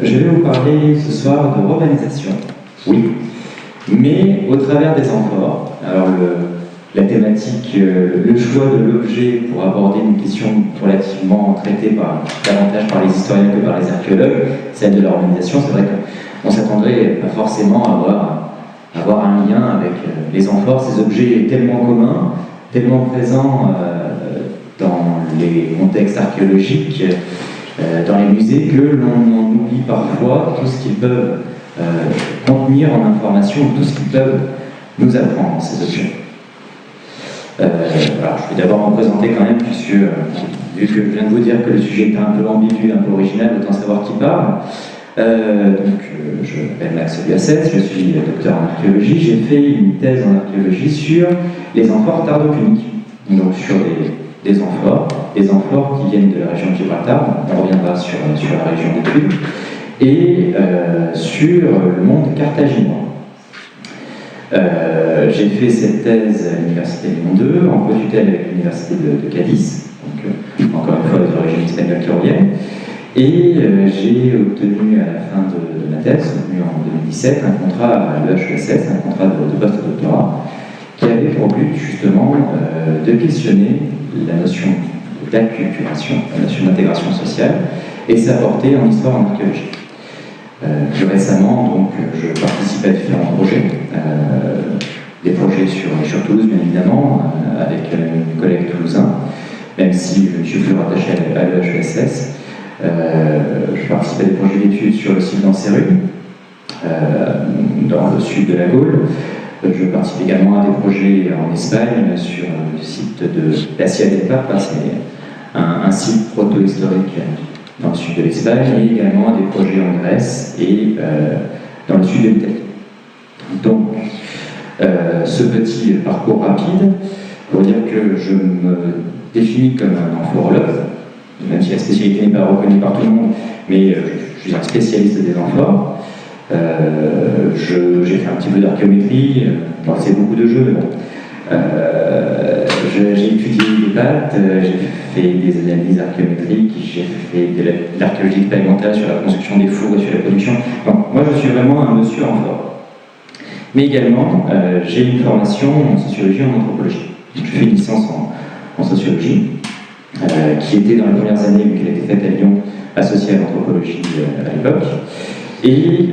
Je vais vous parler ce soir de romanisation, oui, mais au travers des amphores. Alors la thématique, le choix de l'objet pour aborder une question relativement traitée davantage par les historiens que par les archéologues, celle de la romanisation, c'est vrai qu'on ne s'attendrait pas forcément à avoir un lien avec les amphores, ces objets tellement communs, tellement présents dans les contextes archéologiques, dans les musées, que l'on en oublie parfois tout ce qu'ils peuvent contenir en information, tout ce qu'ils peuvent nous apprendre, ces objets. Alors, je vais d'abord en présenter quand même, puisque vu que je viens de vous dire que le sujet était un peu ambigu, un peu original, autant savoir qui parle. Je m'appelle Max Biassès, je suis docteur en archéologie. J'ai fait une thèse en archéologie sur les amphores tardopuniques, donc sur des amphores qui viennent de la région de Gibraltar, on reviendra sur la région d'études, et sur le monde carthaginois. J'ai fait cette thèse à l'université de Lyon 2, en co-tutelle avec l'université de Cadiz, donc encore une fois des origines espagnoles qui reviennent, et j'ai obtenu à la fin de ma thèse, en 2017, un contrat à l'EHESS, un contrat de post-doctorat, qui avait pour but justement de questionner la notion d'acculturation, la notion d'intégration sociale, et sa portée en histoire en archéologie. Plus récemment, donc, je participe à différents projets, des projets sur Toulouse, bien évidemment, avec mes collègues toulousains, même si je suis plus rattaché à l'EHESS. Je participe à des projets d'études sur le site d'Anseru, dans le sud de la Gaule. Je participe également à des projets en Espagne sur le site de la Cia del Papa, c'est un site proto-historique dans le sud de l'Espagne, et également à des projets en Grèce et dans le sud de l'Italie. Donc, ce petit parcours rapide pour dire que je me définis comme un amphorologue, même si la spécialité n'est pas reconnue par tout le monde, mais je suis un spécialiste des amphores. J'ai fait un petit peu d'archéométrie, c'est beaucoup de jeux, mais bon. J'ai étudié les pattes, j'ai fait des analyses archéométriques, j'ai fait de l'archéologie expérimentale sur la construction des fours et sur la production. Donc, moi, je suis vraiment un monsieur amphore. Mais également, j'ai une formation en sociologie et en anthropologie. Je fais une licence en sociologie, qui était dans les premières années, vu qu'elle était faite à Lyon, associée à l'anthropologie à l'époque. Et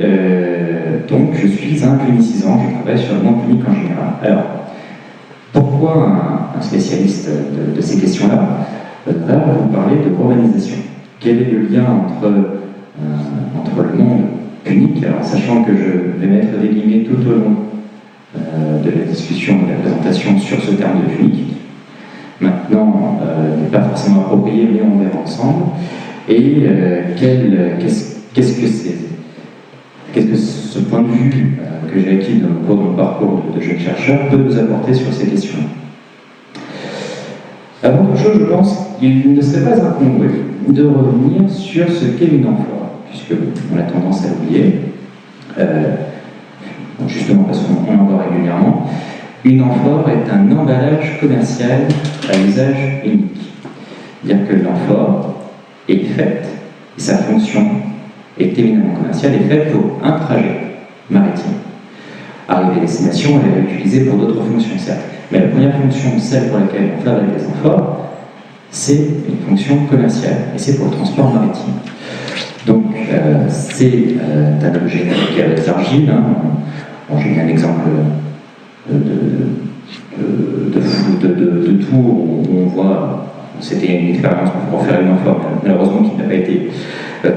donc, je suis un clinicisant, je travaille sur le monde clinique en général. Alors, pourquoi un spécialiste de ces questions-là va vous parler de romanisation? Quel est le lien entre le monde punique, alors sachant que je vais mettre des guillemets tout au long de la discussion, de la présentation sur ce terme de punique. Maintenant, n'est pas forcément approprié, mais on verra ensemble. Et qu'est-ce que ce point de vue que j'ai acquis au cours de mon parcours de jeune chercheur peut nous apporter sur ces questions? Avant toute chose, je pense qu'il ne serait pas incongru de revenir sur ce qu'est une amphore, puisqu'on a tendance à l'oublier, justement parce qu'on en voit régulièrement. Une amphore est un emballage commercial à usage unique. C'est-à-dire que l'amphore est faite, et sa fonction est éminemment commerciale, est faite pour un trajet maritime. Arrivée à destination, elle est utilisée pour d'autres fonctions, certes. Mais la première fonction, celle pour laquelle on fabrique des amphores, c'est une fonction commerciale, et c'est pour le transport maritime. Donc, c'est un objet fabriqué avec l'argile. J'ai mis un exemple de tour où on voit, c'était une expérience pour faire une amphore, malheureusement qui n'a pas été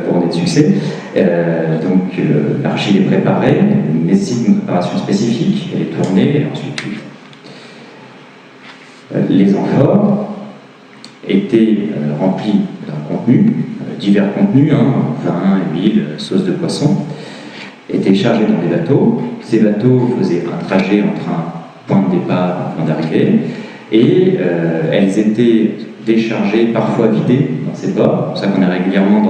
couronnée de succès. Donc l'argile est préparée, elle nécessite une préparation spécifique, elle est tournée, et ensuite cuite. Les amphores étaient remplis d'un contenu, divers contenus, vin, huile, sauce de poisson, étaient chargés dans des bateaux. Ces bateaux faisaient un trajet entre un point de départ et un point d'arrivée, et elles étaient déchargées, parfois vidées dans ces ports. C'est pour ça qu'on est régulièrement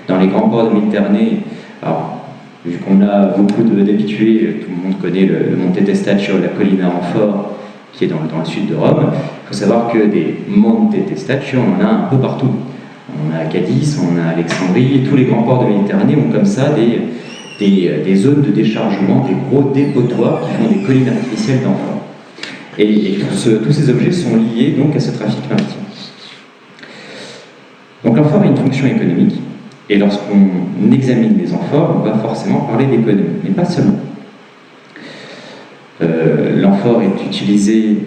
dans les grands ports de Méditerranée. Alors, vu qu'on a beaucoup d'habitués, tout le monde connaît le Monte Testaccio, la colline à amphores, qui est dans le sud de Rome. Il faut savoir que des Monte Testaccio, on en a un peu partout. On a Cadix, on a Alexandrie, et tous les grands ports de Méditerranée ont comme ça des zones de déchargement, des gros dépotoirs qui font des collines artificielles d'amphores. Et tous ces objets sont liés donc à ce trafic maritime. Donc l'amphore a une fonction économique, et lorsqu'on examine les amphores, on va forcément parler d'économie, mais pas seulement. L'amphore est utilisé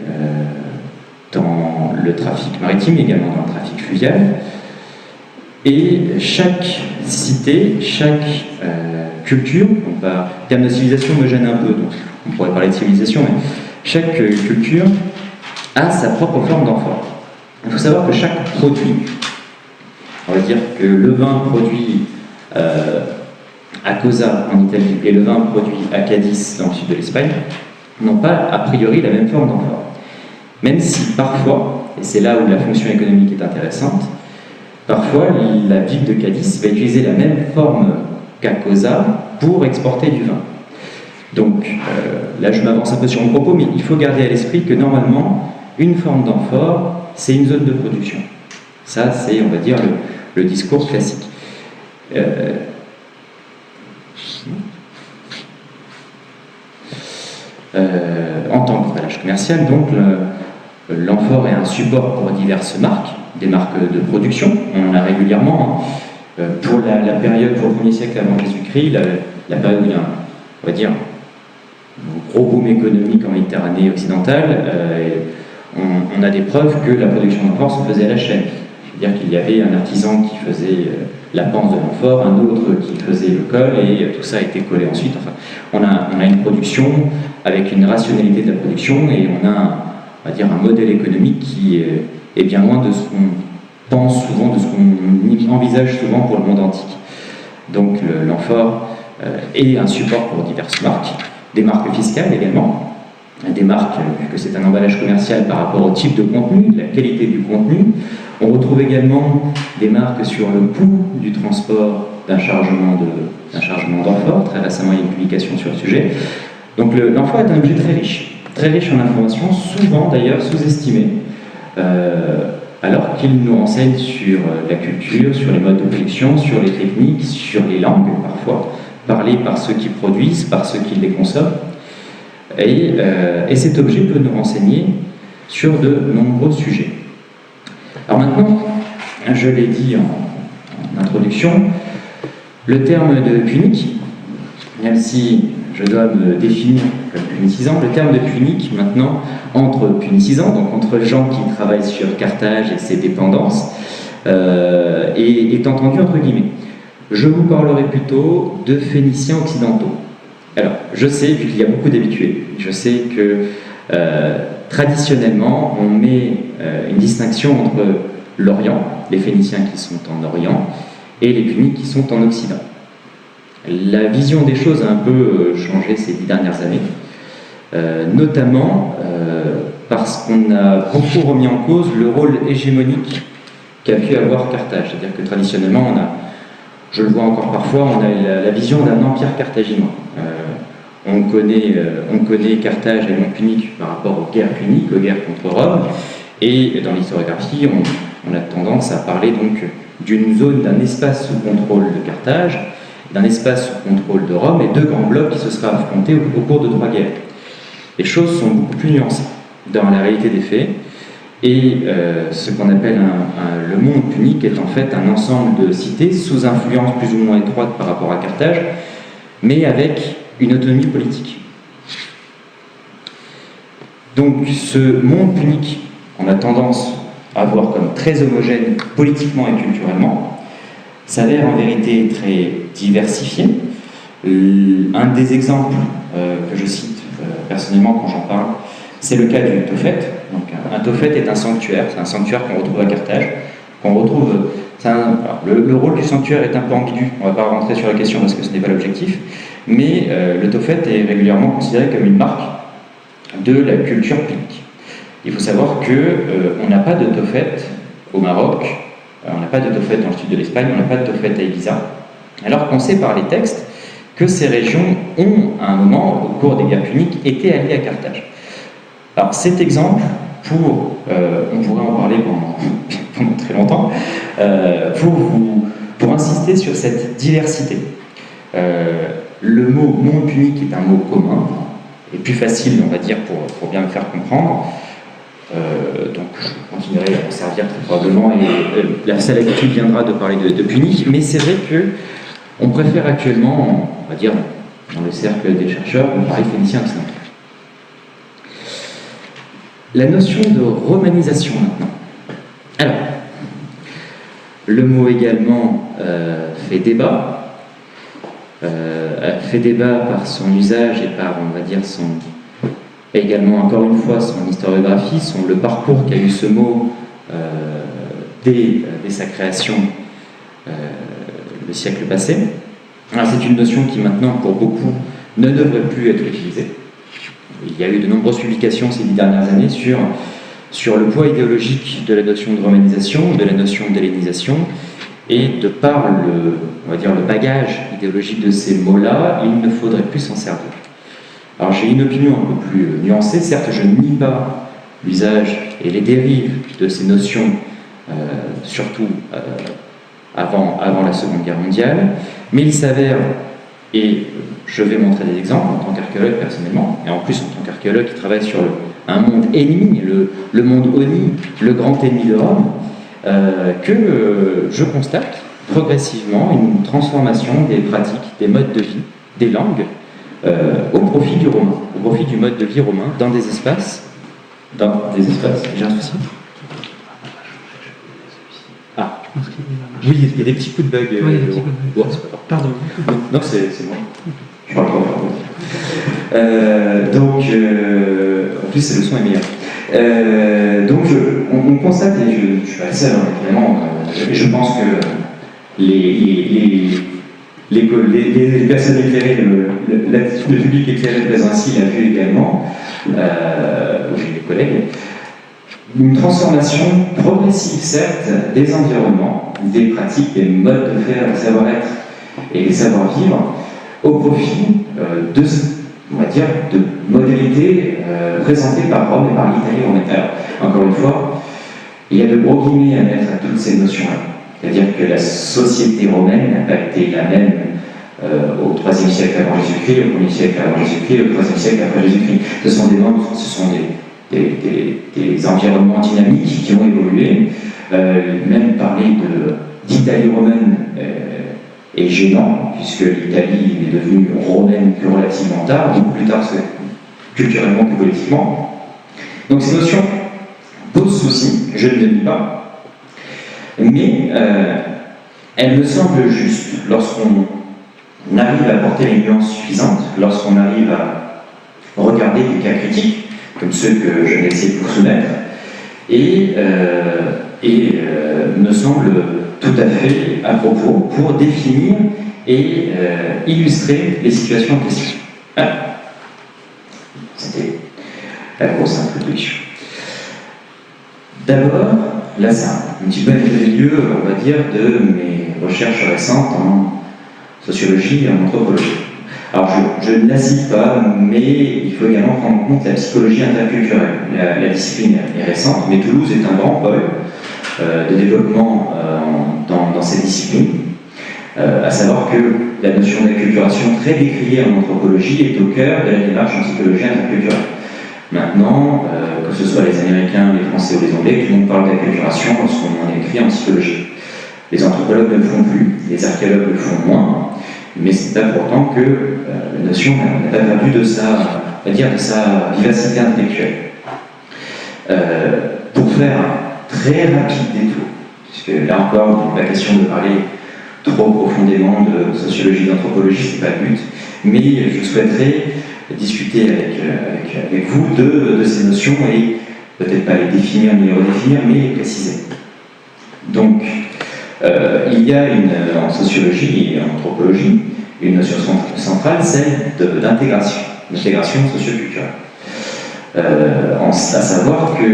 dans le trafic maritime, également dans le trafic fluvial, et chaque cité, chaque culture, le terme de civilisation me gêne un peu, donc on pourrait parler de civilisation, mais chaque culture a sa propre forme d'amphore. Il faut savoir que chaque produit, on va dire que le vin produit à Cosa en Italie et le vin produit à Cadix dans le sud de l'Espagne n'ont pas a priori la même forme d'amphore. Même si parfois, et c'est là où la fonction économique est intéressante, parfois la ville de Cadix va utiliser la même forme qu'à Cosa pour exporter du vin. Donc là je m'avance un peu sur mon propos, mais il faut garder à l'esprit que normalement, une forme d'amphore, c'est une zone de production. Ça, c'est, on va dire, le discours classique. En tant qu'emballage commercial, donc, l'amphore est un support pour diverses marques, des marques de production, on en a régulièrement. Pour la période, pour le 1er siècle avant Jésus-Christ, la période où il y a, on va dire, un gros boom économique en Méditerranée occidentale, on a des preuves que la production d'amphore se faisait à la chaîne. C'est-à-dire qu'il y avait un artisan qui faisait la panse de l'amphore, un autre qui faisait le col, et tout ça a été collé ensuite. Enfin, on a une production avec une rationalité de la production, et on a, on va dire, un modèle économique qui est bien loin de ce qu'on pense souvent, de ce qu'on envisage souvent pour le monde antique. Donc l'amphore est un support pour diverses marques, des marques fiscales également, des marques, vu que c'est un emballage commercial par rapport au type de contenu, la qualité du contenu. On retrouve également des marques sur le coût du transport d'un chargement d'amphore. Très récemment, il y a une publication sur le sujet. Donc l'amphore est un objet très riche en informations, souvent d'ailleurs sous-estimé, alors qu'il nous renseigne sur la culture, sur les modes de production, sur les techniques, sur les langues parfois, parlées par ceux qui produisent, par ceux qui les consomment. Et cet objet peut nous renseigner sur de nombreux sujets. Alors maintenant, je l'ai dit en introduction, le terme de punique, même si je dois me définir comme punicisant, le terme de punique maintenant, entre punicisants, donc entre gens qui travaillent sur Carthage et ses dépendances, est entendu entre guillemets. Je vous parlerai plutôt de Phéniciens occidentaux. Alors, je sais, vu qu'il y a beaucoup d'habitués, je sais que traditionnellement, on met une distinction entre l'Orient, les Phéniciens qui sont en Orient, et les Puniques qui sont en Occident. La vision des choses a un peu changé ces 10 dernières années, notamment parce qu'on a beaucoup remis en cause le rôle hégémonique qu'a pu avoir Carthage. C'est-à-dire que traditionnellement, je le vois encore parfois, on a la vision d'un empire carthaginois. On connaît Carthage et le monde punique par rapport aux guerres puniques, aux guerres contre Rome, et dans l'historiographie, on a tendance à parler donc d'une zone, d'un espace sous contrôle de Carthage, d'un espace sous contrôle de Rome, et 2 grands blocs qui se seraient affrontés au cours de 3 guerres. Les choses sont beaucoup plus nuancées dans la réalité des faits, et ce qu'on appelle le monde punique est en fait un ensemble de cités sous influence plus ou moins étroite par rapport à Carthage, mais avec une autonomie politique. Donc ce monde punique, on a tendance à voir comme très homogène politiquement et culturellement, s'avère en vérité très diversifié. Un des exemples que je cite personnellement quand j'en parle, c'est le cas du Tophet. Donc, un Tophet est un sanctuaire, c'est un sanctuaire qu'on retrouve à Carthage, qu'on retrouve. Le rôle du sanctuaire est un peu ambigu, on ne va pas rentrer sur la question parce que ce n'est pas l'objectif, mais le Tophet est régulièrement considéré comme une marque de la culture punique. Il faut savoir qu'on n'a pas de Tophet au Maroc, on n'a pas de Tophet dans le sud de l'Espagne, on n'a pas de Tophet à Ibiza, alors qu'on sait par les textes que ces régions ont, à un moment, au cours des guerres puniques, été alliées à Carthage. Alors cet exemple, on pourrait en parler pendant très longtemps, pour insister sur cette diversité. Le mot monde punique est un mot commun, et plus facile, on va dire, pour bien le faire comprendre. Donc je continuerai à en servir très probablement, et la seule habitude viendra de parler de punique, mais c'est vrai qu'on préfère actuellement, on va dire, dans le cercle des chercheurs, on parle phénicien occidental. La notion de romanisation maintenant. Alors, le mot également fait débat par son usage et par, on va dire, également, encore une fois, son historiographie, le parcours qu'a eu ce mot dès sa création le siècle passé. Alors, c'est une notion qui maintenant, pour beaucoup, ne devrait plus être utilisée. Il y a eu de nombreuses publications ces 10 dernières années sur le poids idéologique de la notion de romanisation, de la notion d'hellénisation, et de par on va dire, le bagage idéologique de ces mots-là, il ne faudrait plus s'en servir. Alors j'ai une opinion un peu plus nuancée, certes je ne nie pas l'usage et les dérives de ces notions, surtout avant la Seconde Guerre mondiale, mais il s'avère, et je vais montrer des exemples en tant qu'archéologue personnellement, et en plus en tant qu'archéologue qui travaille sur un monde ennemi, le monde Oni, le grand ennemi de Rome, que je constate progressivement une transformation des pratiques, des modes de vie, des langues, au profit du romain, au profit du mode de vie romain, dans des espaces. J'ai un souci. Ah, oui, il y a des petits coups de bug. Oui, des petits coups de bug. Pardon. Non, c'est moi. Je parle pas. En plus, le son est meilleur. Donc, on constate, et je suis pas le seul, évidemment, je pense que les personnes éclairées, le public éclairé présent ici l'a vu également, j'ai des collègues, une transformation progressive, certes, des environnements, des pratiques, des modes de faire, des savoir-être et des savoir-vivre, au profit on va dire, de modalités présentées par Rome et par l'Italie romaine. Alors, encore une fois, il y a de gros guillemets à mettre à toutes ces notions-là. C'est-à-dire que la société romaine n'a pas été la même au IIIe siècle avant Jésus-Christ, au 1er siècle avant Jésus-Christ, au 3e siècle après Jésus-Christ. Ce sont des environnements dynamiques qui ont évolué. Même parler d'Italie romaine est gênant, puisque l'Italie est devenue romaine que relativement tard, beaucoup plus tard culturellement que politiquement. Donc ces notions posent souci, je ne le nie pas, mais elles me semblent justes lorsqu'on arrive à apporter les nuances suffisantes, lorsqu'on arrive à regarder des cas critiques, comme ceux que je vais essayer de vous soumettre, et me semble tout à fait à propos pour définir et illustrer les situations en question. Ah. C'était la grosse introduction. D'abord, là c'est un petit peu un état des lieux, on va dire, de mes recherches récentes en sociologie et en anthropologie. Alors je ne la cite pas, mais il faut également prendre en compte la psychologie interculturelle. La discipline est récente, mais Toulouse est un grand pôle de développement dans cette discipline, à savoir que la notion d'acculturation très décriée en anthropologie est au cœur de la démarche en psychologie interculturelle. Maintenant, que ce soit les Américains, les Français ou les Anglais, tout le monde parle d'acculturation lorsqu'on en écrit en psychologie. Les anthropologues ne le font plus, les archéologues le font moins, mais c'est pas pourtant que la notion n'a pas perdu de sa vivacité intellectuelle. Pour faire un très rapide détour, puisque là encore, il n'est pas question de parler trop profondément de sociologie, d'anthropologie, c'est pas le but, mais je souhaiterais discuter avec vous de ces notions et peut-être pas les définir ni les redéfinir, mais les préciser. Donc, il y a en sociologie et en anthropologie une notion centrale, celle d'intégration, d'intégration socioculturelle. À savoir que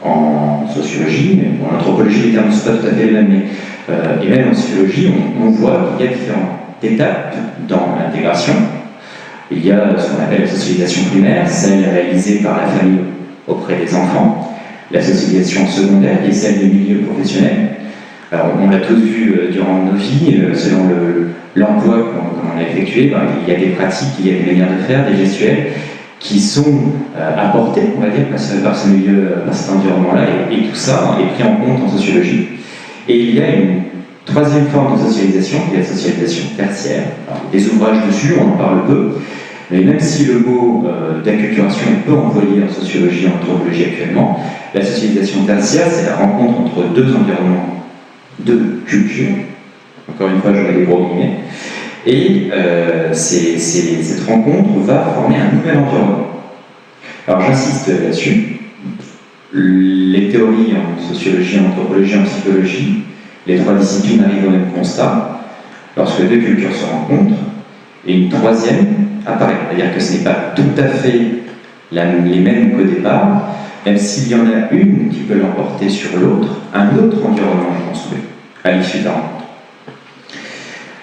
en sociologie, en anthropologie, les termes ne sont pas tout à fait les mêmes, et même en sociologie, on voit qu'il y a différentes étapes dans l'intégration. Il y a ce qu'on appelle la socialisation primaire, celle réalisée par la famille auprès des enfants, la socialisation secondaire, qui est celle des milieux professionnels. Alors, on l'a tous vu durant nos vies, selon l'emploi qu'on a effectué, il y a des pratiques, il y a des manières de faire, des gestuels, qui sont apportés, on va dire, par ce milieu, par cet environnement-là, et tout ça est pris en compte en sociologie. Et il y a une troisième forme de socialisation, qui est la socialisation tertiaire. Alors, des ouvrages dessus, on en parle peu, mais même si le mot d'acculturation est peu employé en sociologie, en anthropologie actuellement, la socialisation tertiaire, c'est la rencontre entre deux environnements, deux cultures. Encore une fois, je mets des gros guillemets. Et cette rencontre va former un nouvel environnement. Alors j'insiste là-dessus. Les théories en sociologie, en anthropologie, en psychologie, les trois disciplines arrivent au même constat. Lorsque deux cultures se rencontrent, et une troisième apparaît. C'est-à-dire que ce n'est pas tout à fait les mêmes qu'au départ, même s'il y en a une qui peut l'emporter sur l'autre, un autre environnement est construit à l'issue de la rencontre.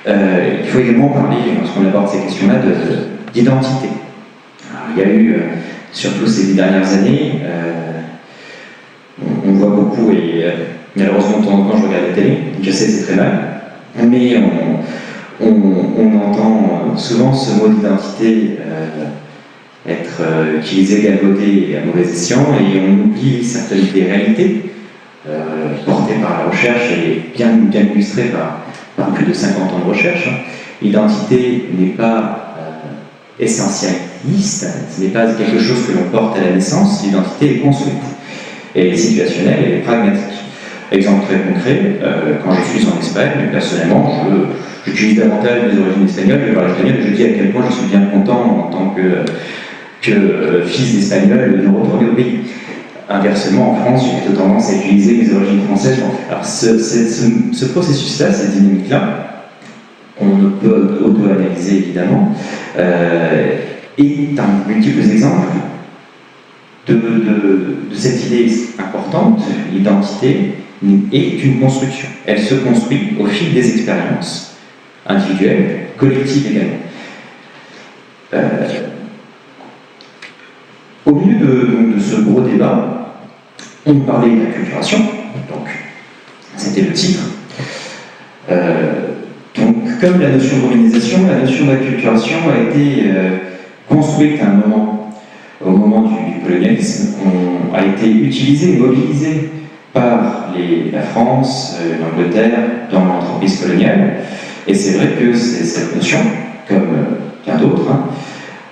Il faut également parler, lorsqu'on aborde ces questions-là, d'identité. Il y a eu, surtout ces 10 dernières années, on voit beaucoup, et malheureusement de temps en temps je regarde la télé, je sais que c'est très mal, mais on entend souvent ce mot d'identité être utilisé galvaudé et à mauvais escient, et on oublie certaines des réalités portées par la recherche et bien illustrées par plus de 50 ans de recherche. L'identité n'est pas essentialiste, ce n'est pas quelque chose que l'on porte à la naissance, l'identité est construite. Et elle est situationnelle, elle est pragmatique. Exemple très concret, quand je suis en Espagne, personnellement, j'utilise davantage mes origines espagnoles que par l'espagnol, et je dis à quel point je suis bien content en tant que fils d'espagnol de retourner au pays. Inversement, en France, j'ai plutôt tendance à utiliser mes origines françaises. Alors ce processus-là, cette dynamique-là, on ne peut auto-analyser évidemment, est un multiples exemples de cette idée importante. L'identité est une construction. Elle se construit au fil des expériences individuelles, collectives également. Au milieu de ce gros débat, on parlait d'acculturation, donc c'était le titre. Donc, comme la notion d'organisation, la notion d'acculturation a été construite à un moment, au moment du colonialisme, a été utilisée et mobilisée par la France, l'Angleterre, dans l'entreprise coloniale. Et c'est vrai que cette notion, comme bien d'autres,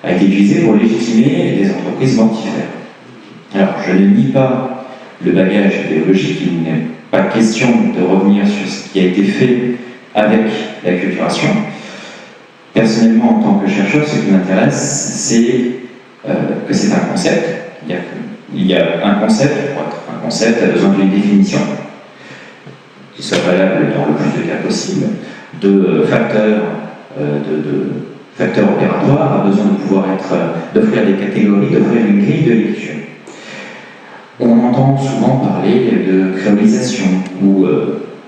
a été utilisée pour légitimer des entreprises mortifères. Alors, je ne nie pas le bagage idéologique, il n'est pas question de revenir sur ce qui a été fait avec l'acculturation. Personnellement, en tant que chercheur, ce qui m'intéresse, c'est que c'est un concept. Il y a un concept, un concept a besoin d'une définition qui soit valable dans le plus de cas possible, de facteurs opératoires, a besoin de pouvoir d'offrir des catégories, d'offrir une grille de lecture. On entend souvent parler de créolisation ou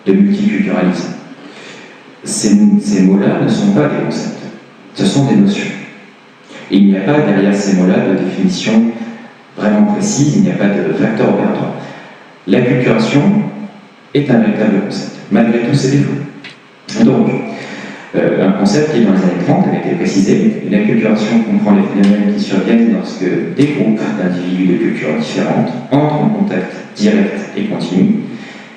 de multiculturalisme. Ces mots-là ne sont pas des concepts, ce sont des notions. Et il n'y a pas derrière ces mots-là de définition vraiment précise, il n'y a pas de facteur opératoire. L'acculturation est un véritable concept, malgré tous ses défauts. Donc, un concept qui, dans les années 30, avait été précisé. Une acculturation comprend les phénomènes qui surviennent lorsque des groupes d'individus de cultures différentes entrent en contact direct et continu,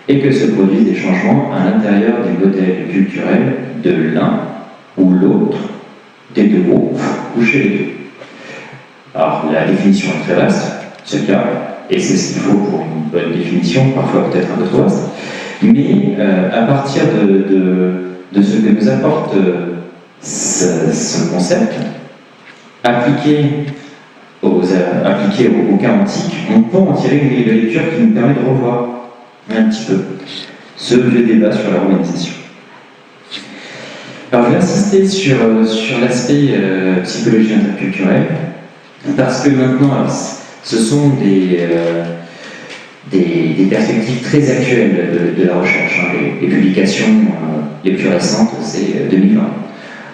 et que se produisent des changements à l'intérieur des modèles culturels de l'un ou l'autre des deux groupes, ou chez les deux. Alors, la définition est très vaste, c'est le cas, et c'est ce qu'il faut pour une bonne définition, parfois peut-être un peu trop vaste, mais à partir de ce que nous apporte ce concept, appliqué au cas antique, on peut en tirer une grille de lecture qui nous permet de revoir un petit peu ce vieux débat sur la romanisation. Alors je vais insister sur l'aspect psychologie interculturelle, parce que maintenant, alors, ce sont des perspectives très actuelles de la recherche. Les publications les plus récentes, c'est 2020.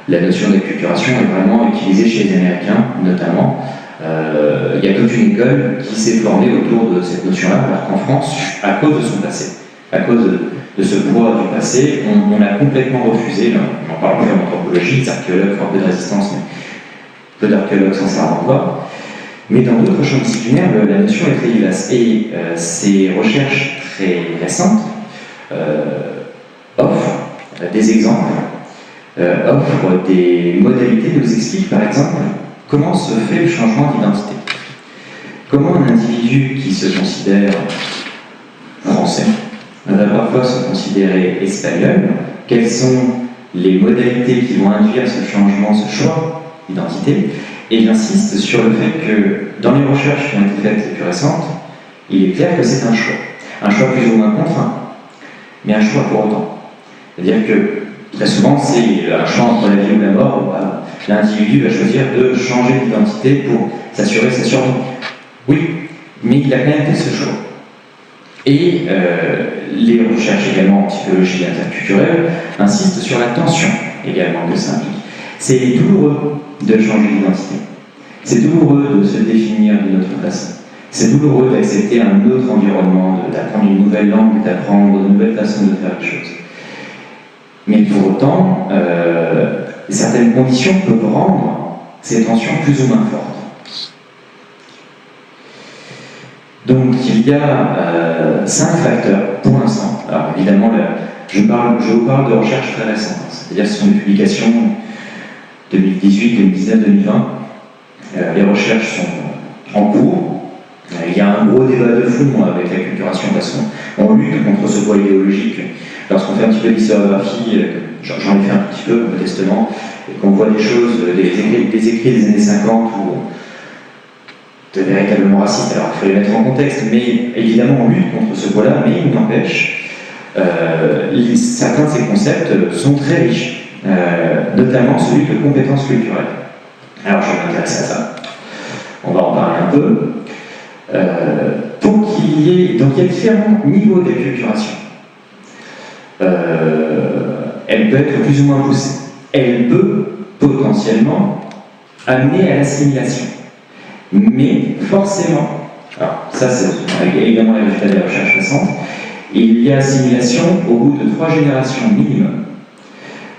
La notion d'acculturation est vraiment utilisée chez les Américains, notamment, Il y a toute une école qui s'est formée autour de cette notion-là, alors qu'en France, à cause de son passé, à cause de ce poids du passé, on a complètement refusé, on en parle plus en anthropologie, les archéologues font un peu de résistance, mais peu d'archéologues s'en servent encore. Mais dans d'autres champs disciplinaires, la notion est très vivace. Et ces recherches très récentes offrent des exemples, offrent des modalités, nous expliquent par exemple comment se fait le changement d'identité. Comment un individu qui se considère français va parfois se considérer espagnol, quelles sont les modalités qui vont induire ce changement, ce choix d'identité. Et j'insiste sur le fait que dans les recherches qui ont été faites les plus récentes, il est clair que c'est un choix plus ou moins contraint, mais un choix pour autant. C'est-à-dire que très souvent, c'est un choix entre la vie ou la mort, où l'individu va choisir de changer d'identité pour s'assurer sa survie. Oui, mais il a quand même fait ce choix. Et les recherches également en psychologie interculturelle insistent sur la tension également que ça implique. C'est douloureux de changer d'identité. C'est douloureux de se définir d'une autre façon. C'est douloureux d'accepter un autre environnement, d'apprendre une nouvelle langue, d'apprendre une nouvelle façon de faire les choses. Mais pour autant, certaines conditions peuvent rendre ces tensions plus ou moins fortes. Donc il y a 5 facteurs pour l'instant. Alors évidemment, je vous parle de recherches très récentes, c'est-à-dire que ce sont des publications 2018, 2019, 2020. Les recherches sont en cours. Il y a un gros débat de fond avec l'acculturation parce qu'on lutte contre ce poids idéologique. Lorsqu'on fait un petit peu d'historiographie, j'en ai fait un petit peu modestement, et qu'on voit des choses, des écrits des années 50 où de véritablement racistes, alors il faut les mettre en contexte, mais évidemment on lutte contre ce poids-là, mais il n'empêche, certains de ces concepts sont très riches. Notamment celui de compétences culturelles. Alors je vais m'intéresser à ça. On va en parler un peu. Pour qu'il y ait... Donc il y a différents niveaux d'acculturation. Elle peut être plus ou moins poussée. Elle peut potentiellement amener à l'assimilation. Mais forcément, alors ça c'est évidemment les résultats des recherches récentes, il y a assimilation au bout de 3 générations minimum.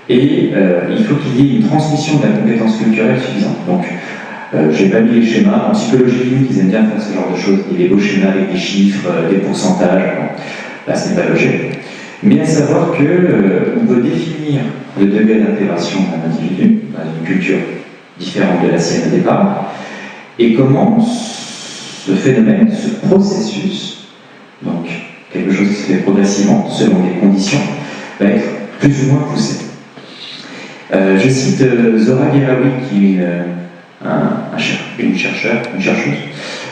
Et il faut qu'il y ait une transmission de la compétence culturelle suffisante. Donc, j'ai pas mis les schémas. En psychologie clinique, ils aiment bien faire ce genre de choses. Il y a des beaux schémas avec des chiffres, des pourcentages. Bon, là, ce n'est pas logique. Mais à savoir qu'on peut définir le degré d'intégration d'un individu, d'une culture différente de la sienne au départ, et comment ce phénomène, ce processus, donc quelque chose qui se fait progressivement, selon des conditions, va être plus ou moins poussé. Je cite Zora Guerraoui, qui est une chercheuse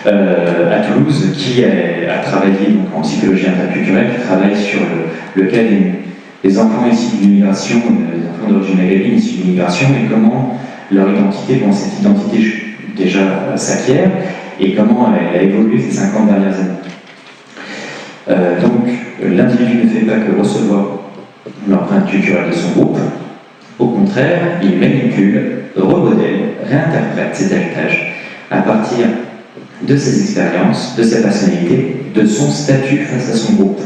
à Toulouse, qui a travaillé donc, en psychologie interculturelle, qui travaille sur le cas des enfants issus de l'immigration, des enfants d'origine maghrébine issus de l'immigration, et comment leur identité, comment cette identité déjà s'acquiert, et comment elle a évolué ces 50 dernières années. Donc, l'individu ne fait pas que recevoir l'empreinte culturelle de son groupe. Au contraire, il manipule, remodèle, réinterprète cet héritage à partir de ses expériences, de sa personnalité, de son statut face à son groupe.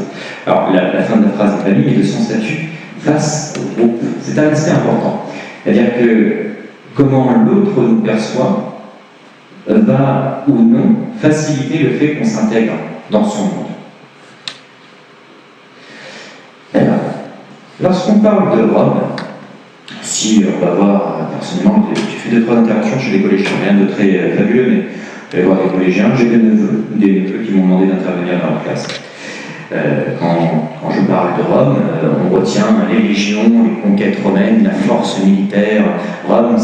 Alors, la fin de la phrase n'est pas mise, mais de son statut face au groupe. C'est un aspect important. C'est-à-dire que comment l'autre nous perçoit va ou non faciliter le fait qu'on s'intègre dans son monde. Alors, lorsqu'on parle de Rome, si on va voir, personnellement, j'ai fait 2-3 interventions chez des collégiens, rien de très fabuleux, mais je vais voir des collégiens, j'ai des neveux qui m'ont demandé d'intervenir dans leur classe. Quand je parle de Rome, on retient les légions, les conquêtes romaines, la force militaire. Rome,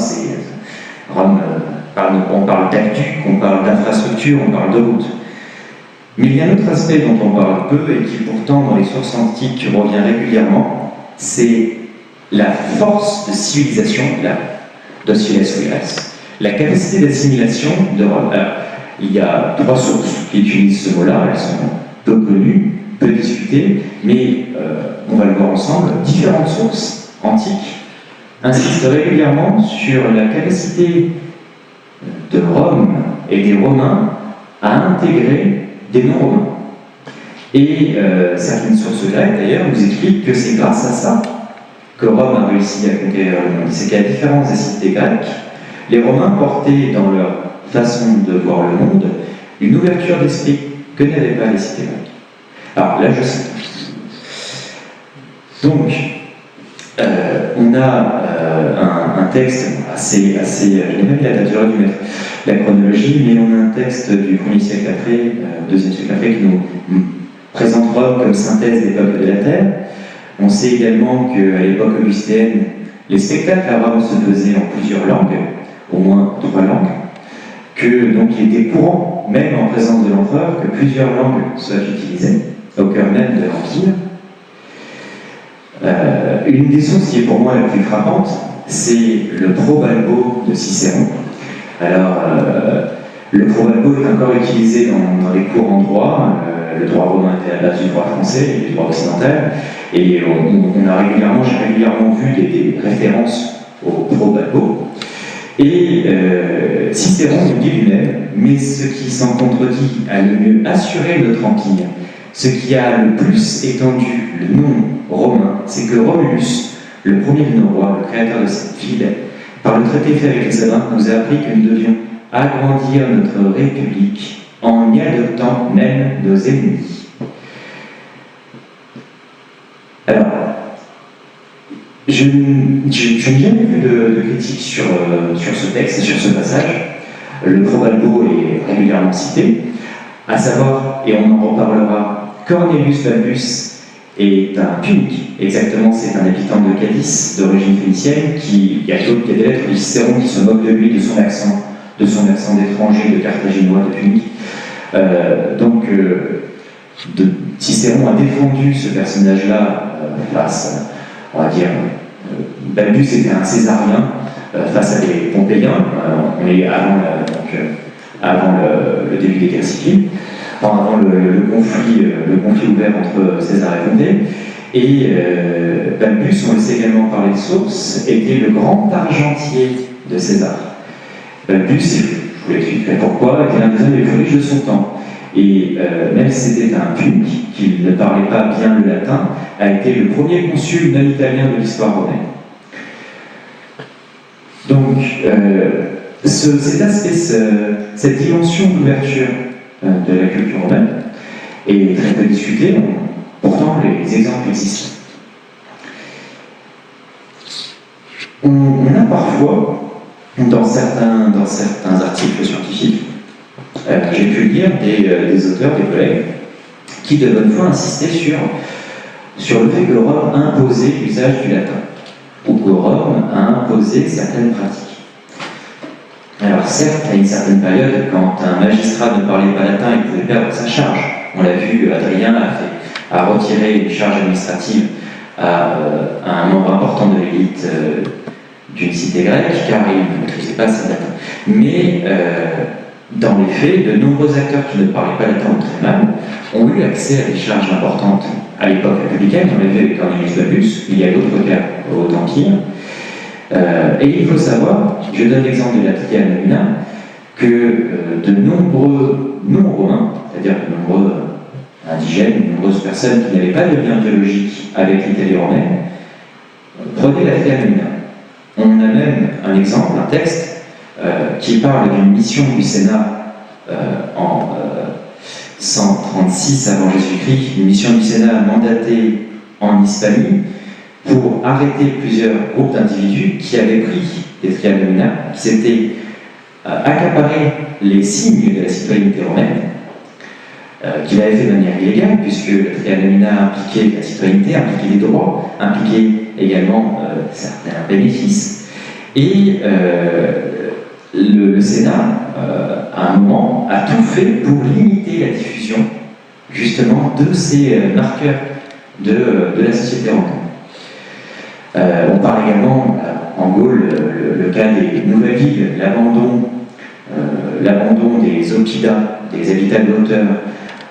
on parle d'aqueduc, on parle d'infrastructure, on parle de route. Mais il y a un autre aspect dont on parle peu et qui pourtant dans les sources antiques revient régulièrement, c'est la force de civilisation, la capacité d'assimilation de Rome. Alors, il y a 3 sources qui utilisent ce mot-là, elles sont peu connues, peu discutées, mais on va le voir ensemble. Différentes sources antiques insistent régulièrement sur la capacité de Rome et des Romains à intégrer des non-Romains. Et certaines sources grecques, d'ailleurs, nous expliquent que c'est grâce à ça que Rome a réussi à conquérir le monde. C'est qu'à la différence des cités grecques, les Romains portaient dans leur façon de voir le monde une ouverture d'esprit que n'avaient pas les cités grecques. Alors là, je cite. Donc, on a un texte assez je n'ai pas mis la date, j'aurais dû mettre la chronologie, mais on a un texte du 1er siècle après, 2e siècle après, qui nous présente Rome comme synthèse des peuples de la Terre. On sait également qu'à l'époque augustéenne, les spectacles à Rome se faisaient en plusieurs langues, au moins 3 langues, que donc il était courant, même en présence de l'empereur, que plusieurs langues soient utilisées au cœur même de l'Empire. Une des sources qui est pour moi la plus frappante, c'est le Pro-Balbo de Cicéron. Alors, le Pro-Balbo est encore utilisé dans les cours en droit. Le droit romain était à la base du droit français et du droit occidental. Et j'ai régulièrement vu des références au Pro-Balbo. Et Cicéron nous dit lui-même, mais ce qui s'en contredit a le mieux assuré notre empire. Ce qui a le plus étendu le nom romain, c'est que Romulus, le premier de nos rois, le créateur de cette ville, par le traité fait avec les Sabins, nous a appris que nous devions agrandir notre république en y adoptant même nos ennemis. Alors, je n'ai jamais vu de critique sur ce texte et sur ce passage. Le Pro-Balbo est régulièrement cité, à savoir, et on en reparlera, Cornelius Balbus est un punique. Exactement, c'est un habitant de Cadiz, d'origine phénicienne, il y a des lettres de Cicéron qui se moquent de lui, de son accent d'étranger, de carthaginois, de punique. Cicéron a défendu ce personnage-là face, on va dire, Balbus était un Césarien face à des Pompéiens, on est avant le début des guerres civiles, avant le conflit ouvert entre César et Pompée. Et Balbus, on le sait également par les sources, était le grand argentier de César. Balbus, je vous l'expliquerai pourquoi, était l'un des hommes les plus riches de son temps. Et même si c'était un punique, qu'il ne parlait pas bien le latin, a été le premier consul non italien de l'histoire romaine. Donc, cet aspect, cette dimension d'ouverture de la culture romaine est très peu discutée, pourtant les exemples existent. On a parfois, dans certains articles scientifiques, j'ai pu lire des auteurs, des collègues, qui de bonne foi insistaient sur le fait que Rome a imposé l'usage du latin, ou que Rome a imposé certaines pratiques. Alors certes, à une certaine période, quand un magistrat ne parlait pas latin, il pouvait perdre sa charge. On l'a vu, Adrien a retiré une charge administrative à un membre important de l'élite d'une cité grecque, car il ne maîtrisait pas ce latin. Mais dans les faits, de nombreux acteurs qui ne parlaient pas latin ou très mal ont eu accès à des charges importantes à l'époque républicaine. On l'a vu avec Cornelius Balbus, il y a d'autres cas au Haut Empire. Et il faut savoir, je donne l'exemple de la Tria Nomina, que de nombreux non-romains, c'est-à-dire de nombreux indigènes, de nombreuses personnes qui n'avaient pas de lien biologique avec l'Italie romaine, prenaient la Tria Nomina. On a même un exemple, un texte, qui parle d'une mission du Sénat en 136 avant Jésus-Christ, une mission du Sénat mandatée en Hispanie pour arrêter plusieurs groupes d'individus qui avaient pris des Tria Nomina, qui s'étaient accaparés les signes de la citoyenneté romaine, qu'il avait fait de manière illégale, puisque la Tria Nomina impliquait la citoyenneté, impliquait des droits, impliquait également certains bénéfices. Et le Sénat, à un moment, a tout fait pour limiter la diffusion, justement, de ces marqueurs de la société romaine. On parle également, en Gaule, le cas des nouvelles villes, l'abandon des Oppidas, des habitats de hauteur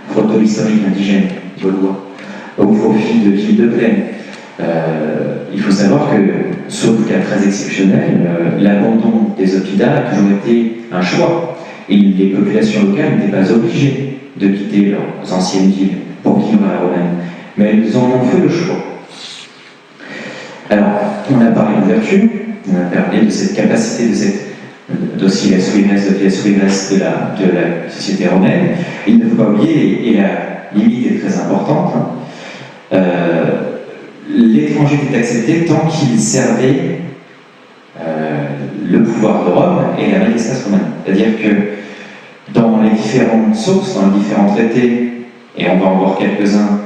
proto-historiques indigènes gaulois, au profit de villes de plaine. Il faut savoir que, sauf cas très exceptionnel, l'abandon des Oppidas a toujours été un choix. Et les populations locales n'étaient pas obligées de quitter leurs anciennes villes pour vivre à la romaine, mais elles en ont fait le choix. Alors, on a parlé d'ouverture, on a parlé de cette capacité, de cette docilès de la société romaine. Il ne faut pas oublier, et la limite est très importante, l'étranger était accepté tant qu'il servait le pouvoir de Rome et la majestas romaine. C'est-à-dire que dans les différentes sources, dans les différents traités, et on va en voir quelques-uns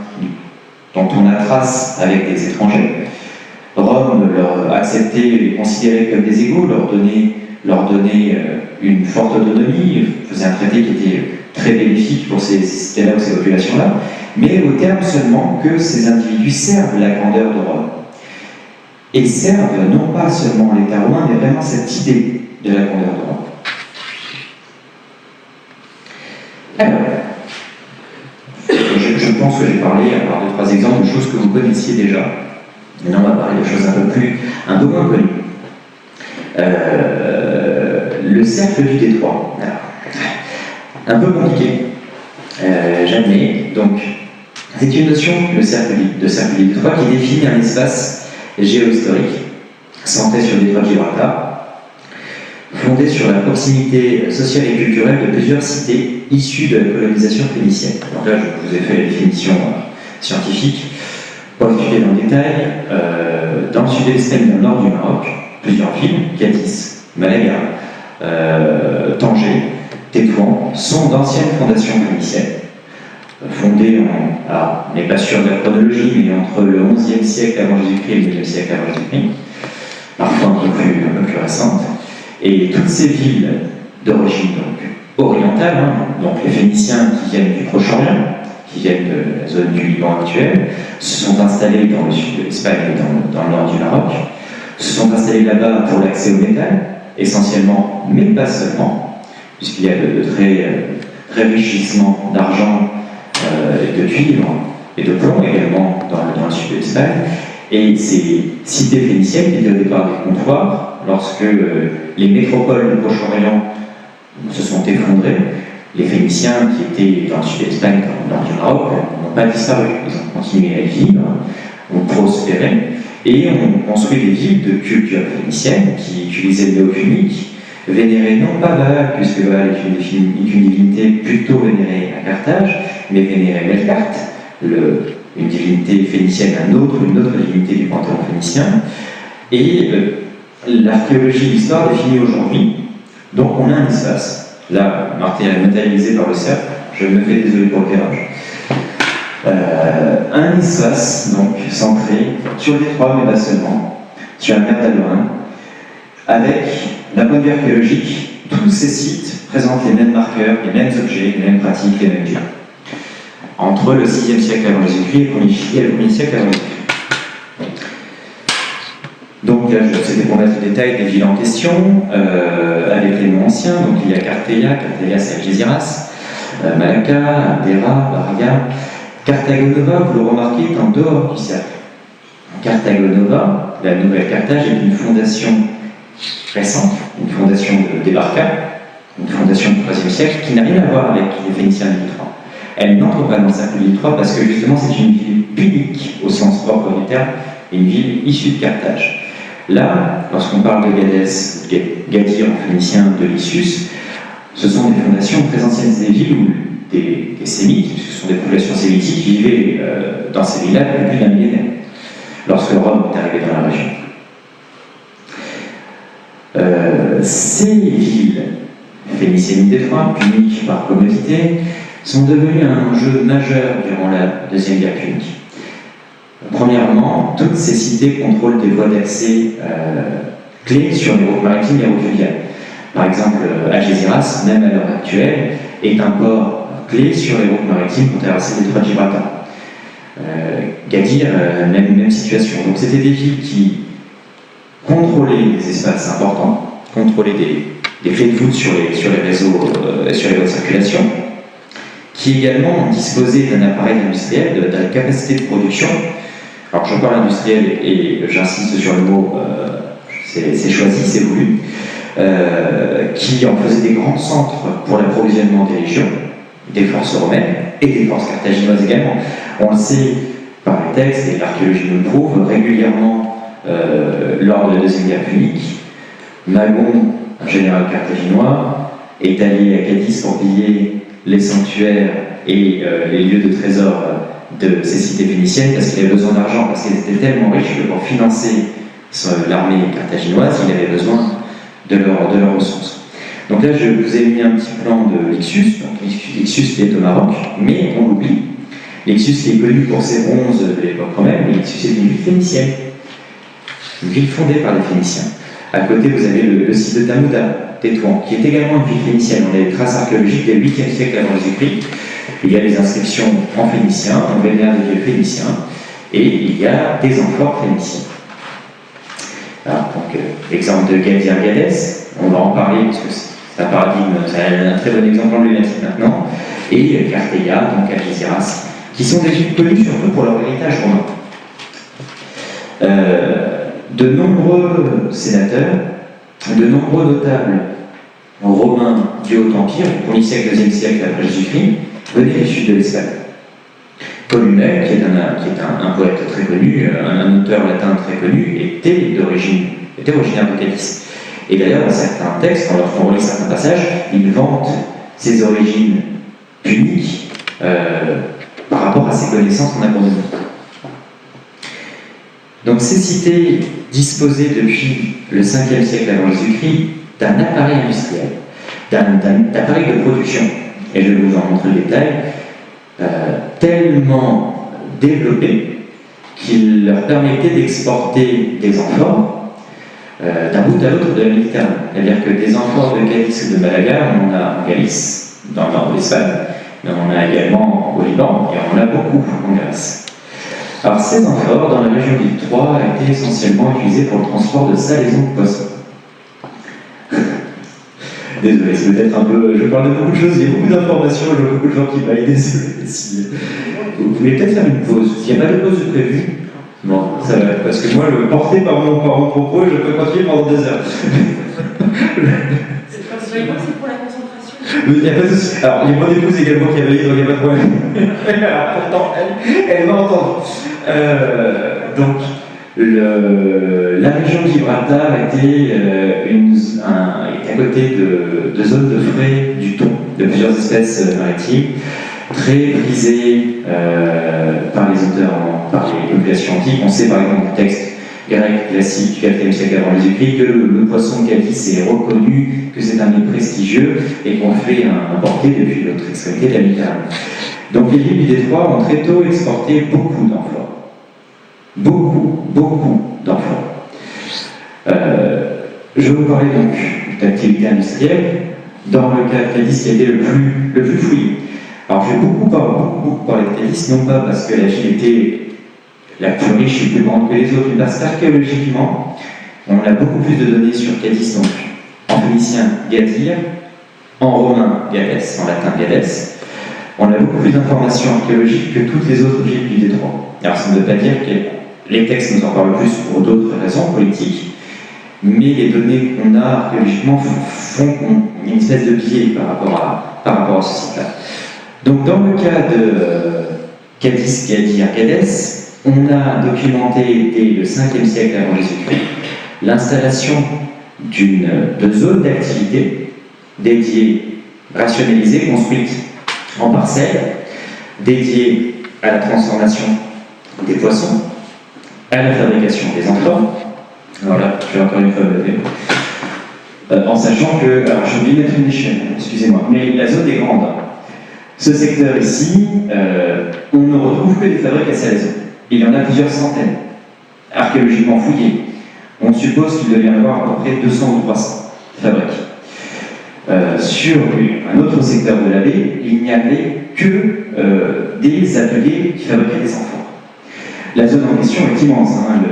dont on a trace avec des étrangers, Rome leur acceptait, les considérait comme des égaux, leur donnait une forte autonomie, faisait un traité qui était très bénéfique pour ces cités-là ou ces populations-là, mais au terme seulement que ces individus servent la grandeur de Rome. Et servent non pas seulement l'État romain, mais vraiment cette idée de la grandeur de Rome. Alors, je pense que j'ai parlé, à part 2-3 exemples, de choses que vous connaissiez déjà. Maintenant, on va parler de choses un peu moins connues. Le cercle du Détroit. Alors, un peu compliqué, j'admets. Donc, c'est une notion, le cercle du Détroit, qui définit un espace géohistorique centré sur le détroit de Gibraltar, fondé sur la proximité sociale et culturelle de plusieurs cités issues de la colonisation phénicienne. Donc là, je vous ai fait la définition scientifique. Pour expliquer dans le détail, dans le sud de l'Espagne, dans le nord du Maroc, plusieurs villes, Cadiz, Malaga, Tanger, Tétouan, sont d'anciennes fondations phéniciennes, fondées alors, on n'est pas sûr de la chronologie, mais entre le XIe siècle avant Jésus-Christ et le IXe siècle avant Jésus-Christ, parfois un peu plus récentes. Et toutes ces villes d'origine orientale, donc les Phéniciens qui viennent du Proche-Orient, qui viennent de la zone du Liban actuelle, se sont installés dans le sud de l'Espagne et dans le nord du Maroc, se sont installés là-bas pour l'accès au métal, essentiellement, mais pas seulement, puisqu'il y a de très riches gisements d'argent et de cuivre et de plomb également dans le sud de l'Espagne. Et ces cités phéniciennes qui étaient au départ des comptoirs, lorsque les métropoles du Proche-Orient se sont effondrées, les Phéniciens qui étaient dans le sud de l'Espagne, dans le Maroc, n'ont pas disparu. Ils ont continué à vivre, ont prospéré, et ont construit des villes de culture phénicienne qui utilisaient le néo unique, vénéraient non pas Baal, puisque Baal est une divinité plutôt vénérée à Carthage, mais vénéraient Melkart, une divinité phénicienne, une autre divinité du panthéon phénicien. Et l'archéologie et l'histoire définit aujourd'hui. Donc on a un espace. Là, Martin est matérialisé par le cercle, je me fais désolé pour le terrage. Un espace, donc, centré sur le détroit, mais pas seulement, sur la mer d'Alorin, avec, d'un point de vue archéologique, tous ces sites présentent les mêmes marqueurs, les mêmes objets, les mêmes pratiques, les mêmes lieux. Entre le 6e siècle avant Jésus-Christ et le 1er siècle avant Jésus-Christ. Donc là, c'était pour mettre le détail des villes en question, avec les noms anciens. Donc il y a Cartella c'est Algésiras, Malacca, Abdera, Baraga. Cartagonova, vous le remarquez, est en dehors du cercle. Cartagonova, la nouvelle Carthage, est une fondation récente, une fondation de Débarca, une fondation du 3e siècle, qui n'a rien à voir avec les Phéniciens du Détroit. Elle n'entre pas dans le cercle du Détroit parce que justement c'est une ville unique au sens propre du terme, une ville issue de Carthage. Là, lorsqu'on parle de Gadès, Gadir en phénicien, de Lissus, ce sont des fondations très anciennes des villes où des Sémites, puisque ce sont des populations sémitiques, qui vivaient dans ces villes-là depuis plus d'un millénaire, lorsque Rome est arrivée dans la région. Ces villes phéniciennes du Détroit, uniques par commodité, sont devenues un enjeu majeur durant la Deuxième Guerre punique. Premièrement, toutes ces cités contrôlent des voies d'accès clés sur les routes maritimes et routes fluviales. Par exemple, Algésiras, même à l'heure actuelle, est un port clé sur les routes maritimes pour traverser le détroit de Gibraltar. Gadir, même situation. Donc c'était des villes qui contrôlaient des espaces importants, contrôlaient des clés de voûte sur les réseaux, sur les voies de circulation, qui également disposaient d'un appareil industriel, de la capacité de production. Alors je parle industriel et j'insiste sur le mot, c'est choisi, c'est voulu, qui en faisait des grands centres pour l'approvisionnement des légions, des forces romaines et des forces carthaginoises également. On le sait par les textes, et l'archéologie nous le prouve, régulièrement lors de la Deuxième Guerre punique, Magon, un général carthaginois, est allé à Cadis pour piller les sanctuaires et les lieux de trésor de ces cités phéniciennes parce qu'il avait besoin d'argent, parce qu'ils étaient tellement riches que pour financer l'armée carthaginoise, il avait besoin de leurs ressources. Donc là, je vous ai mis un petit plan de Lixus, donc Lixus qui est au Maroc, mais on l'oublie. Lixus qui est connu pour ses bronzes de l'époque romaine, mais Lixus est une ville phénicienne, une ville fondée par les Phéniciens. À côté, vous avez le site de Tamouda, Tétouan, qui est également une ville phénicienne. On a des traces archéologiques des 8e siècle avant Jésus-Christ. Il y a des inscriptions en phénicien, on vénère des dieux phéniciens, et il y a des amphores phéniciens. Alors, donc, exemple de Gadir-Gadès, on va en parler parce que c'est un paradigme, c'est un très bon exemple emblématique maintenant, et Carteia, donc Algésiras, qui sont des villes connues surtout pour leur héritage romain. De nombreux sénateurs, de nombreux notables romains du Haut-Empire, du 1er siècle, 2e siècle après Jésus-Christ, venaient du sud de l'Espagne. Paul Humet, qui est un poète très connu, un auteur latin très connu, était originaire de Cadis. Et d'ailleurs, dans certains textes, quand on relit certains passages, il vante ses origines puniques par rapport à ses connaissances en agronomie. Donc ces cités disposaient depuis le 5e siècle avant Jésus-Christ d'un appareil industriel, d'un appareil de production, et je vais vous en montrer le détail, tellement développé qu'il leur permettait d'exporter des amphores d'un bout à l'autre de la Méditerranée. C'est-à-dire que des amphores de Cadix et de Malaga, on en a en Galice, dans le nord de l'Espagne, mais on en a également au Liban, et on en a beaucoup en Grèce. Alors ces amphores, dans la région d'Île 3, étaient essentiellement utilisés pour le transport de salaisons de poissons. Désolé, c'est peut-être un peu... Je parle de beaucoup de choses, il y a beaucoup d'informations, je vois beaucoup de gens qui m'aillent, désolé. Si... Vous pouvez peut-être faire une pause. S'il n'y a pas de pause de prévu, bon, ça va, parce que moi, porté par mon propos, je peux continuer pendant 2 heures. C'est pour la concentration. Il n'y a pas de souci. Alors, il y a mon épouse également qui a veillé, donc il n'y a pas de problème. Alors, pourtant, elle va entendre. Donc, la région de Gibraltar était à côté de zones de frais du thon, de plusieurs espèces maritimes, très prisées par les auteurs, par les populations antiques. On sait par exemple du texte grec classique du 4e siècle avant Jésus-Christ que le poisson Cadis est reconnu, que c'est un mets prestigieux et qu'on fait importer depuis l'autre extrémité de la Méditerranée. Donc les villes du détroit ont très tôt exporté beaucoup d'amphores. Beaucoup d'amphores. Je vais vous parler donc d'activité industrielle dans le cas de Cadis qui a été le plus fouillé. Alors je vais beaucoup parler de Cadis, non pas parce que la ville était la plus riche et plus grande que les autres, mais parce qu'archéologiquement, on a beaucoup plus de données sur Cadis, donc en phénicien Gadir, en romain Gadès, en latin Gadès. On a beaucoup plus d'informations archéologiques que toutes les autres villes du détroit. Alors ça ne veut pas dire que les textes nous en parlent plus pour d'autres raisons politiques, mais les données qu'on a archéologiquement font qu'on a une espèce de biais par rapport à ce site-là. Donc dans le cas de Cadis, Gadir, Gadès, on a documenté dès le 5e siècle avant Jésus-Christ l'installation de zones d'activité dédiées, rationalisées, construites en parcelles, dédiées à la transformation des poissons, à la fabrication des amphores. Alors là, je vais encore une fois lever. En sachant que, alors j'ai oublié de mettre une échelle, excusez-moi, mais la zone est grande. Ce secteur ici, on ne retrouve que des fabriques à salaison. Il y en a plusieurs centaines, archéologiquement fouillées. On suppose qu'il devait y en avoir à peu près 200 ou 300 fabriques. Sur un autre secteur de la baie, il n'y avait que des ateliers qui fabriquaient des amphores. La zone en question est immense.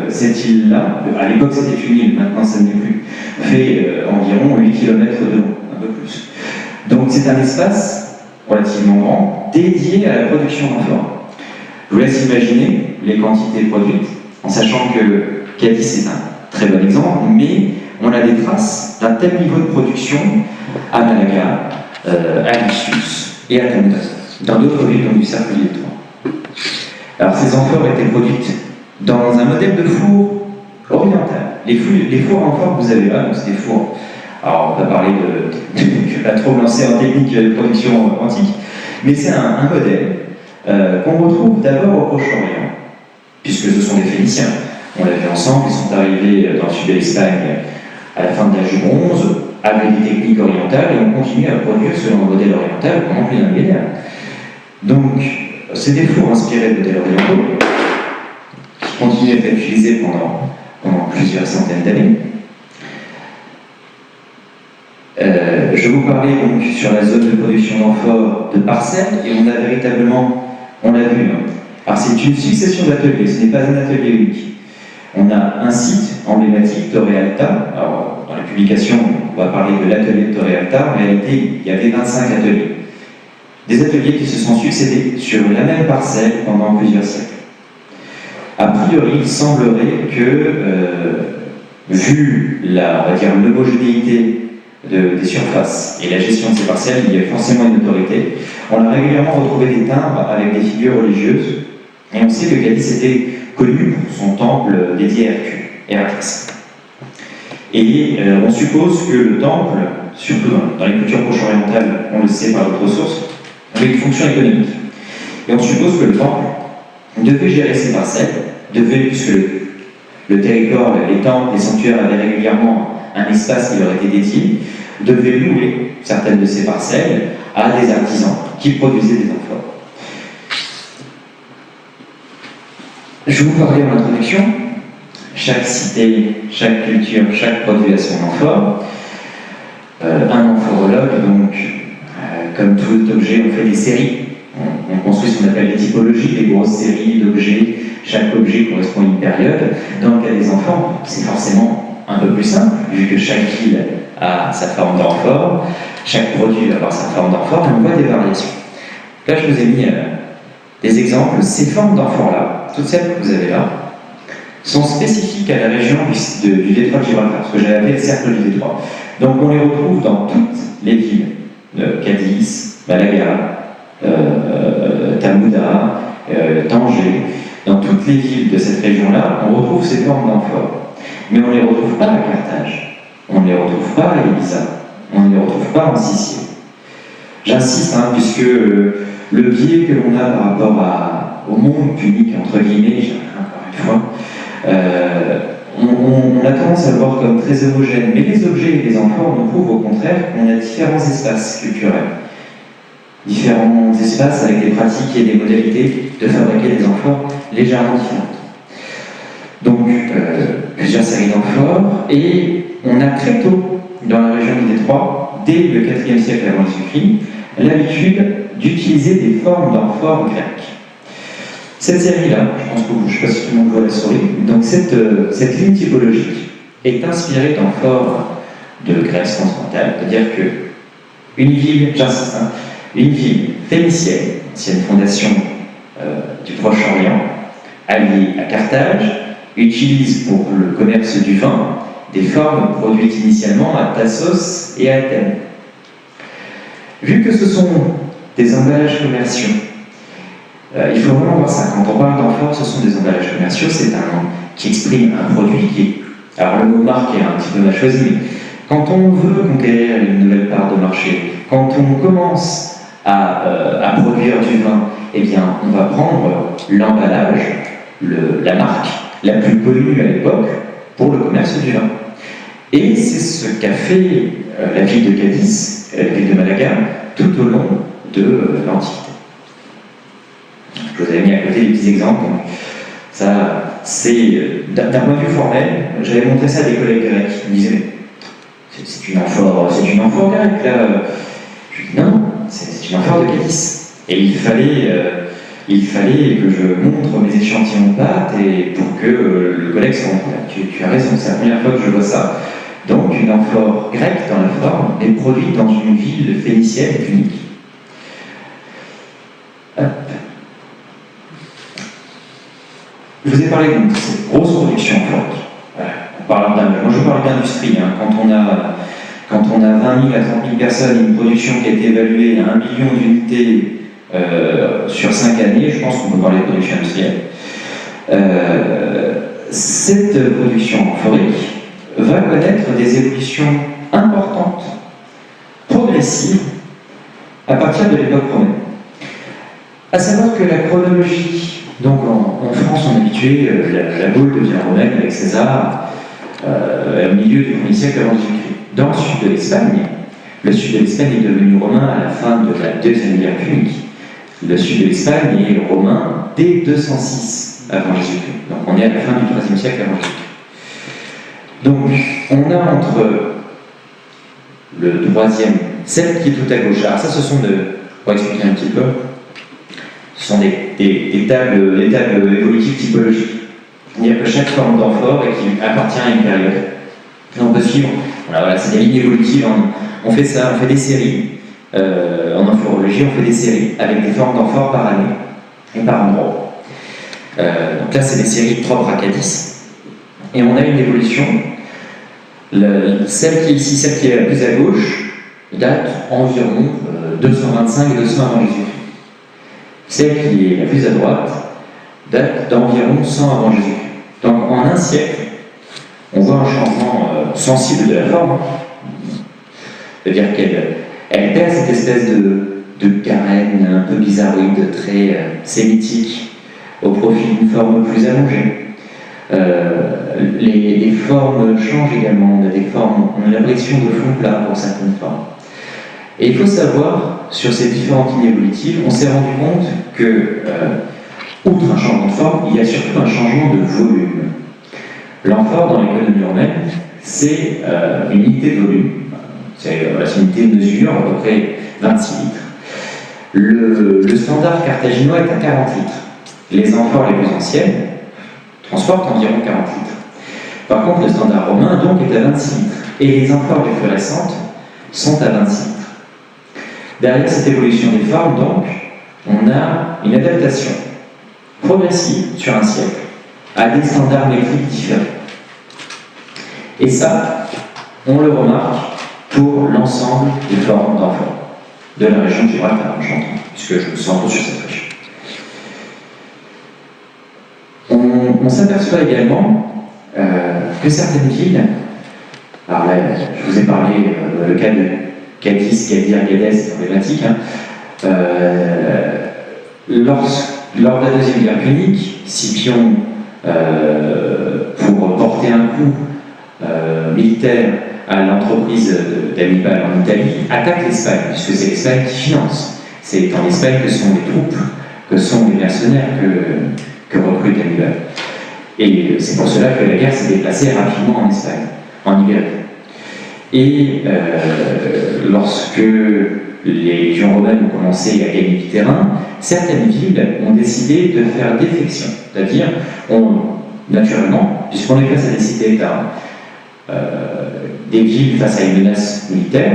Cette île-là, à l'époque c'était une île, maintenant ça ne l'est plus, fait environ 8 km de long, un peu plus. Donc c'est un espace relativement grand, dédié à la production d'amphores. Je vous laisse imaginer les quantités produites, en sachant que Cadis est un très bon exemple, mais on a des traces d'un tel niveau de production à Malaga, à Licius et à Tamudas, dans d'autres villes donc du cercle du Détroit. Alors ces amphores étaient produites dans un modèle de four oriental. Les fours amphores que vous avez là, donc c'est des fours. Alors on va parler je ne vais pas trop me lancer en technique de production antique, mais c'est un modèle qu'on retrouve d'abord au Proche-Orient, puisque ce sont des Phéniciens. On l'a vu ensemble, ils sont arrivés dans le sud de l'Espagne à la fin de l'âge du bronze, avec des techniques orientales, et on continue à produire selon un modèle oriental pendant plus d'un millénaire. Donc, c'est des fours inspirés de modèles orientaux, qui continuent à être utilisés pendant plusieurs centaines d'années. Je vous parlais donc sur la zone de production d'amphores de parcelles, et on a véritablement, on l'a vu, alors c'est une succession d'ateliers, ce n'est pas un atelier unique. On a un site emblématique, Torre Alta. Alors, dans la publication, on va parler de l'atelier de Torre Alta. En réalité, il y avait 25 ateliers. Des ateliers qui se sont succédés sur la même parcelle pendant plusieurs siècles. A priori, il semblerait que, vu l'homogénéité des surfaces et la gestion de ces parcelles, il y a forcément une autorité. On a régulièrement retrouvé des timbres avec des figures religieuses, et on sait que Cadiz était connu pour son temple dédié à Héraclès. Et on suppose que le temple, surtout dans les cultures proche-orientales, on le sait par d'autres sources, avait une fonction économique. Et on suppose que le temple devait gérer ses parcelles, puisque le territoire, les temples, les sanctuaires avaient régulièrement un espace qui leur était dédié, devait louer certaines de ces parcelles à des artisans qui produisaient des amphores. Je vous parlais en introduction, chaque cité, chaque culture, chaque produit a son amphore. Un amphorologue, donc, comme tout objet, on fait des séries. On construit ce qu'on appelle des typologies, des grosses séries d'objets. Chaque objet correspond à une période. Dans le cas des amphores, c'est forcément un peu plus simple, vu que chaque ville a sa forme d'amphore, chaque produit va avoir sa forme d'amphore, et on voit des variations. Là, je vous ai mis des exemples. Ces formes d'amphores-là, toutes celles que vous avez là, sont spécifiques à la région du détroit de Gibraltar, ce que j'avais appelé le cercle du détroit. Donc on les retrouve dans toutes les villes de Cadiz, Malaga, Tamuda, Tanger. Dans toutes les villes de cette région-là, on retrouve ces formes d'amphores. Mais on ne les retrouve pas à Carthage, on ne les retrouve pas à Ibiza, on ne les retrouve pas en Sicile. J'insiste, puisque le biais que l'on a par rapport au monde punique, entre guillemets, encore une fois, on a tendance à le voir comme très homogène, mais les objets et les amphores nous prouvent au contraire qu'on a différents espaces culturels, différents espaces avec des pratiques et des modalités de fabriquer des amphores légèrement différentes. Donc, plusieurs séries d'amphores, et on a très tôt, dans la région du Détroit, dès le IVe siècle avant Jésus-Christ, l'habitude d'utiliser des formes d'amphores grecques. Cette série-là, je pense que je ne sais pas si tout le monde voit la souris, donc cette ligne typologique est inspirée d'amphores de Grèce continentale, c'est-à-dire qu'une ville, j'insiste, une ville phénicienne, ancienne fondation du Proche-Orient, alliée à Carthage, utilise pour le commerce du vin des formes produites initialement à Tassos et à Athènes. Vu que ce sont des emballages commerciaux, il faut vraiment voir ça. Quand on parle d'amphores, ce sont des emballages commerciaux, c'est un nom qui exprime un produit qui est... Alors le mot marque est un petit peu mal choisi, mais quand on veut conquérir une nouvelle part de marché, quand on commence à produire du vin, eh bien on va prendre l'emballage, la marque la plus connue à l'époque pour le commerce du vin. Et c'est ce qu'a fait la ville de Cadiz, la ville de Malaga, tout au long de l'Antiquité. Je vous avais mis à côté des petits exemples. Donc, ça, c'est d'un point de vue formel, j'avais montré ça à des collègues grecs. Ils me disaient, mais c'est une amphore grecque, là. Je lui dis, non, c'est une amphore de Cadiz. Et il fallait que je montre mes échantillons de pâte et pour que le collègue se rende compte. Tu as raison, c'est la première fois que je vois ça. Donc, une amphore grecque dans la forme est produite dans une ville phénicienne unique. Hop. Je vous ai parlé de cette grosse production forte. Voilà. Moi je parle d'industrie, hein. Quand on a 20 000 à 30 000 personnes et une production qui a été évaluée à 1 million d'unités sur 5 années, je pense qu'on peut parler de production industrielle. Cette production amphorique va connaître des évolutions importantes, progressives, à partir de l'époque romaine. À savoir que la chronologie, donc en France on est habitué, la Gaule devient romaine avec César au milieu du 1er siècle avant Jésus-Christ. Dans le sud de l'Espagne est devenu romain à la fin de la Deuxième Guerre punique. Le sud de l'Espagne est romain dès 206 avant Jésus-Christ. Donc on est à la fin du IIIe siècle avant Jésus-Christ. Donc on a entre le troisième, celle qui est tout à gauche. Alors ça, pour expliquer un petit peu, ce sont des tables évolutives typologiques. C'est-à-dire que chaque forme d'amphore appartient à une période. Et on peut suivre, voilà, c'est des lignes évolutives, on fait ça, on fait des séries. En amphorologie, on fait des séries avec des formes d'amphore par année et par endroit. Donc là, c'est des séries propres à Cadis. Et on a une évolution. Celle qui est ici, celle qui est la plus à gauche, date environ 225 et 200 avant Jésus-Christ. Celle qui est la plus à droite date d'environ 100 avant Jésus-Christ. Donc en un siècle, on voit un changement sensible de la forme. C'est-à-dire qu'elle perd cette espèce de carène un peu bizarroïde, très sémitique, au profit d'une forme plus allongée. Les formes changent également. On a l'impression de fond plat pour certaines formes. Et il faut savoir, sur ces différentes lignes évolutives, on s'est rendu compte que, outre un changement de forme, il y a surtout un changement de volume. L'amphore dans l'économie romaine, c'est une unité de volume. C'est une unité de mesure, à peu près 26 litres. Le standard carthaginois est à 40 litres. Les amphores les plus anciennes transportent environ 40 litres. Par contre, le standard romain, donc, est à 26 litres. Et les amphores les plus récentes sont à 26 litres. Derrière cette évolution des formes, donc, on a une adaptation progressive sur un siècle à des standards métriques différents. Et ça, on le remarque pour l'ensemble des formes d'amphores de la région de Gibraltar, j'entends, puisque je me centre sur cette région. On s'aperçoit également que certaines villes, alors là, je vous ai parlé le cas de Cadis, Gadir, Gadès, c'est problématique, hein. Lors de la Deuxième Guerre punique, Scipion, pour porter un coup militaire à l'entreprise d'Hannibal en Italie, attaque l'Espagne, puisque c'est l'Espagne qui finance. C'est en Espagne que sont les troupes, que sont les mercenaires que recrute Hannibal. Et c'est pour cela que la guerre s'est déplacée rapidement en Espagne, en Ibérie. Et lorsque les légions romaines ont commencé à gagner du terrain, certaines villes ont décidé de faire défection. C'est-à-dire, naturellement, puisqu'on est face à des cités-États, des villes face à une menace militaire,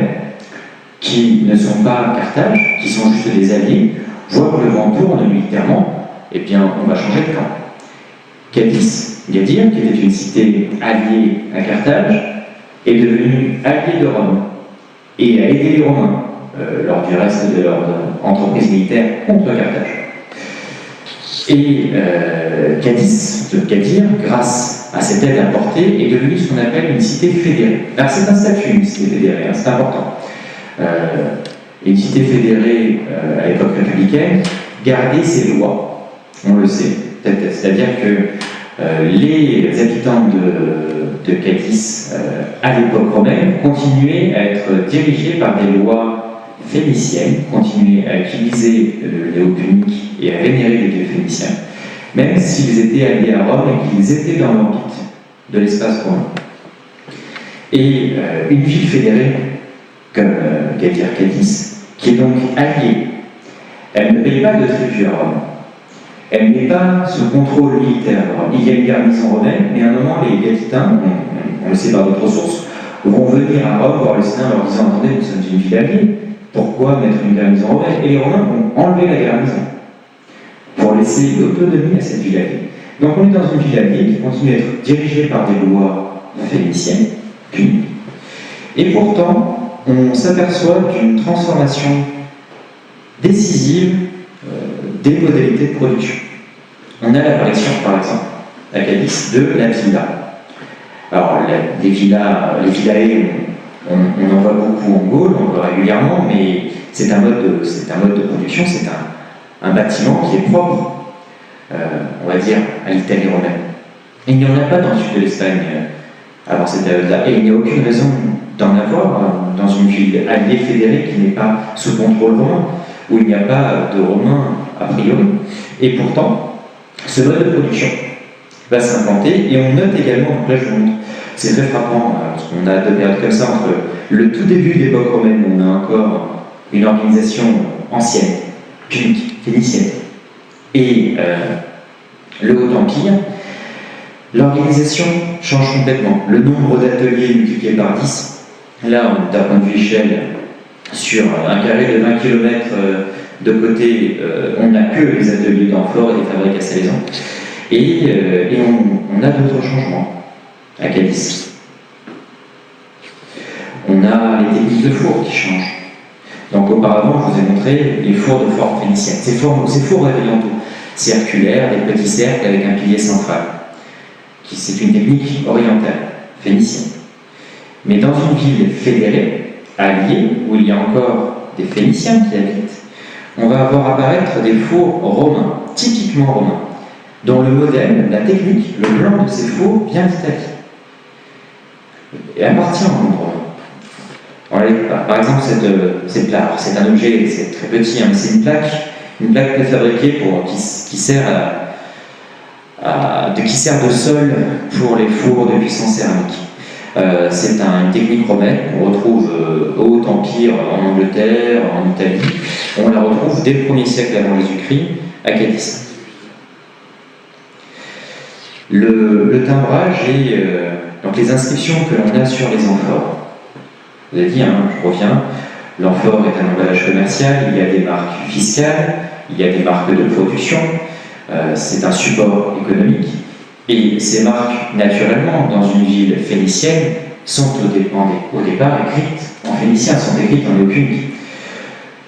qui ne sont pas Carthage, qui sont juste des alliés, voient que le vent tourne militairement, eh bien, on va changer de camp. Cadis, Gadir, qui était une cité alliée à Carthage, est devenu allié de Rome et a aidé les Romains lors du reste de leur entreprise militaire contre Carthage. Et Cadis, de Gadir, grâce à cette aide apportée, est devenue ce qu'on appelle une cité fédérée. Alors c'est un statut, une cité fédérée, hein, c'est important. Une cité fédérée à l'époque républicaine gardait ses lois, on le sait. C'est-à-dire que les habitants de Cadis à l'époque romaine continuaient à être dirigés par des lois phéniciennes, continuaient à utiliser le néo-punique et à vénérer les dieux phéniciens, même s'ils étaient alliés à Rome et qu'ils étaient dans l'orbite de l'espace romain. Et une ville fédérée, comme Gadir Cadis, qui est donc alliée, elle ne paye pas de tribut à Rome. Elle n'est pas sous contrôle militaire. Il y a une garnison romaine, mais à un moment, les Gatitains, on le sait par d'autres sources, vont venir à Rome voir les Siens en leur disant « Attendez, nous sommes une ville alliée, pourquoi mettre une garnison romaine ?» Et les Romains vont enlever la garnison pour laisser l'autonomie à cette ville alliée. Donc on est dans une ville alliée qui continue à être dirigée par des lois phénicienne, punique. Et pourtant, on s'aperçoit d'une transformation décisive des modalités de production. On a l'apparition, par exemple, à Cadiz, de la villa. Alors, les villae, on en voit beaucoup en Gaule, on en voit régulièrement, mais c'est un mode de production, c'est un bâtiment qui est propre, on va dire, à l'Italie romaine. Et il n'y en a pas dans le sud de l'Espagne avant cette période-là, et il n'y a aucune raison d'en avoir dans une ville alliée fédérée qui n'est pas sous contrôle romain, où il n'y a pas de Romains a priori. Et pourtant, ce mode de production va s'implanter, et on note également, donc là je vous montre, c'est très frappant, parce qu'on a deux périodes comme ça, entre le tout début de l'époque romaine, où on a encore une organisation ancienne, punique, phénicienne, et le Haut Empire, l'organisation change complètement. Le nombre d'ateliers multiplié par 10, là, d'un point de vue échelle, sur un carré de 20 km de côté, on n'a que les ateliers d'amphore et des fabriques à salaison. Et on a d'autres changements à Cadiz. On a les techniques de four qui changent. Donc auparavant, je vous ai montré les fours de forme phénicienne. Ces fours réveillantaux, circulaires, des petits cercles avec un pilier central. C'est une technique orientale, phénicienne. Mais dans une ville fédérée, alliée, où il y a encore des Phéniciens qui habitent, on va avoir apparaître des fours romains, typiquement romains, dont le modèle, la technique, le blanc de ces fours vient d'Italie et appartient au monde romain. Par exemple, cette plaque, c'est un objet, c'est très petit, mais c'est une plaque préfabriquée qui sert de sol pour les fours de puissance céramique. C'est une technique romaine qu'on retrouve au Haut Empire en Angleterre, en Italie. On la retrouve dès le 1er siècle avant Jésus-Christ à Cadiz. Le timbrage et donc les inscriptions que l'on a sur les amphores. Vous avez dit, je reviens, l'amphore est un emballage commercial, il y a des marques fiscales, il y a des marques de production, c'est un support économique. Et ces marques, naturellement, dans une ville phénicienne, sont au départ écrites en phénicien, sont écrites en néopunique.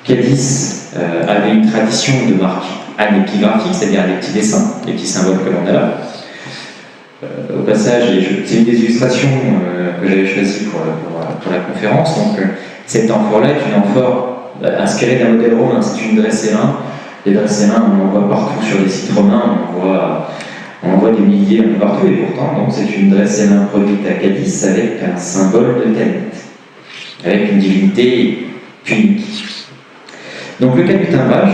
Cadiz avait une tradition de marques anépigraphiques, c'est-à-dire des petits dessins, des petits symboles que l'on a là. Au passage, c'est une des illustrations que j'avais choisies pour la conférence. Donc, cette amphore-là est une amphore inspirée d'un modèle romain, c'est une dressérine. Les dressérins, on en voit partout sur les sites romains, on en voit des milliers un peu partout, et pourtant, donc, c'est une dressérine produite à Cadiz avec un symbole de Tanit, avec une divinité punique. Donc, le cas du timbrage,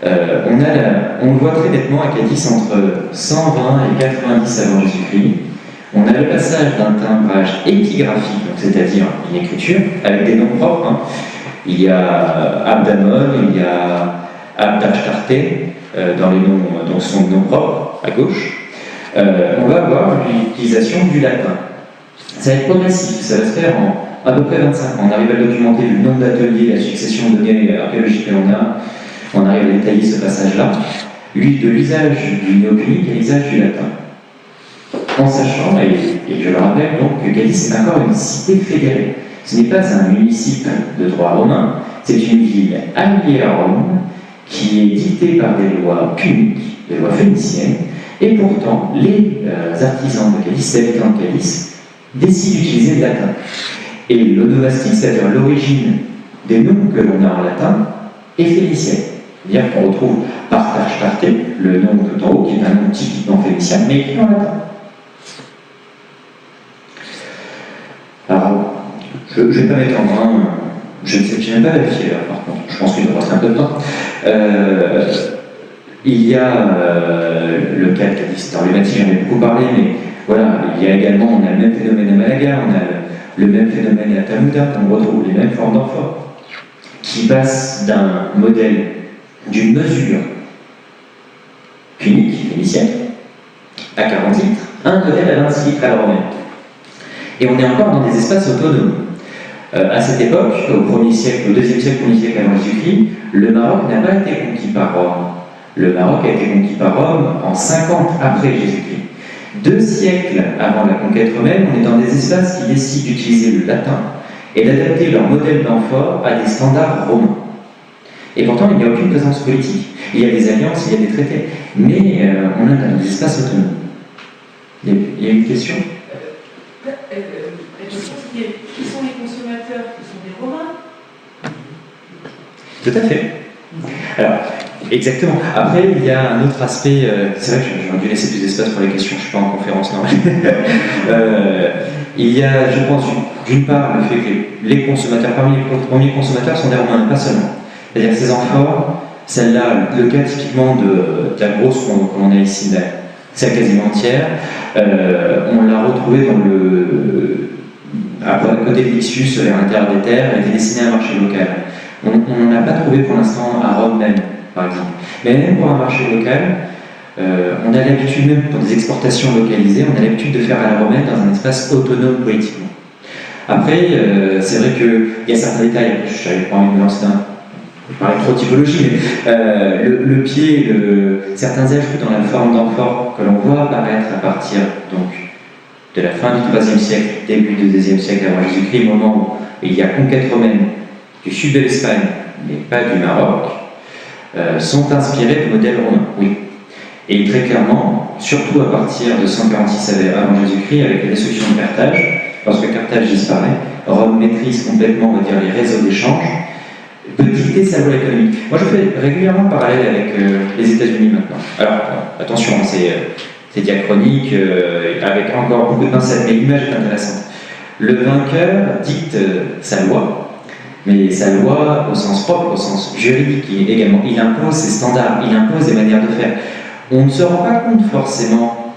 on le voit très nettement à Cadiz entre 120 et 90 avant Jésus-Christ. On a le passage d'un timbrage épigraphique, c'est-à-dire une écriture, avec des noms propres. Il y a Abdamon, il y a Abdashtarte, dans son nom propre, à gauche. On va avoir l'utilisation du latin. Ça va être progressif, ça va se faire en à peu près 25 ans. On arrive à documenter le nombre d'ateliers, la succession de données archéologiques que l'on a. On arrive à détailler ce passage-là, de l'usage du néopunique et l'usage du latin. En sachant, et je le rappelle, donc, que Cadiz est encore une cité fédérée. Ce n'est pas un municipe de droit romain, c'est une ville alliée à Rome, qui est dictée par des lois puniques, des lois phéniciennes, et pourtant, les artisans de Cadiz, les habitants de Cadiz, décident d'utiliser le latin. Et l'onomastique, c'est-à-dire l'origine des noms que l'on a en latin, est phénicienne. C'est-à-dire qu'on retrouve Partach-Tarte, le nom tout en haut, qui est un nom typiquement phénicien, mais écrit en latin. Alors, je ne vais pas m'étendre, je n'ai même pas vérifié, par contre, je pense qu'il doit rester un peu de temps. Il y a le cas de Cadiz, dans les matières, j'en ai beaucoup parlé, mais voilà, il y a également, on a le même phénomène à Malaga, on a le même phénomène à Tamuda, on retrouve les mêmes formes d'amphores, qui passent d'un modèle d'une mesure punique, phénicienne, à 40 litres, à un modèle à 26 litres à la romaine. Et on est encore dans des espaces autonomes. À cette époque, au 1er siècle, au 2e siècle, 1er siècle avant Jésus-Christ, le Maroc n'a pas été conquis par Rome. Le Maroc a été conquis par Rome en 50 après Jésus-Christ. 2 siècles avant la conquête romaine, on est dans des espaces qui décident d'utiliser le latin et d'adapter leur modèle d'amphore à des standards romains. Et pourtant, il n'y a aucune présence politique. Il y a des alliances, il y a des traités, mais on est dans des espaces autonomes. Il y a une question? La question, c'est qui sont les consommateurs? Qui sont des Romains? Tout à fait. Alors, exactement. Après, il y a un autre aspect, c'est vrai que j'aurais dû laisser plus d'espace pour les questions, je ne suis pas en conférence normale. Il y a, je pense, d'une part, le fait que les consommateurs, parmi les premiers consommateurs sont des Romains, pas seulement. C'est-à-dire que ces amphores, celle-là, le cas typiquement de la grosse qu'on a ici, c'est quasiment entière, on l'a retrouvée dans à côté de l'Ixus, vers l'intérieur des terres, elle était destinée à un marché local. On n'en a pas trouvé pour l'instant à Rome même, par exemple. Mais même pour un marché local, on a l'habitude, même pour des exportations localisées, on a l'habitude de faire à la romaine dans un espace autonome politiquement. Après, c'est vrai qu'il y a certains détails, je n'avais pas envie de me lancer dans. Je parlais trop de typologie, mais le pied, certains ajouts dans la forme d'amphore que l'on voit apparaître à partir donc, de la fin du IIIe siècle, début du IIe siècle avant Jésus-Christ, au moment où il y a conquête romaine du sud de l'Espagne, mais pas du Maroc, sont inspirés du modèle romain, oui. Et très clairement, surtout à partir de 146 avant Jésus-Christ, avec la destruction de Carthage, lorsque Carthage disparaît, Rome maîtrise complètement, on va dire, les réseaux d'échange, peut dicter sa loi économique. Moi, je fais régulièrement le parallèle avec les États-Unis maintenant. Alors, attention, c'est diachronique, avec encore beaucoup de pincettes, mais l'image est intéressante. Le vainqueur dicte sa loi, mais sa loi au sens propre, au sens juridique également. Il impose ses standards, il impose des manières de faire. On ne se rend pas compte forcément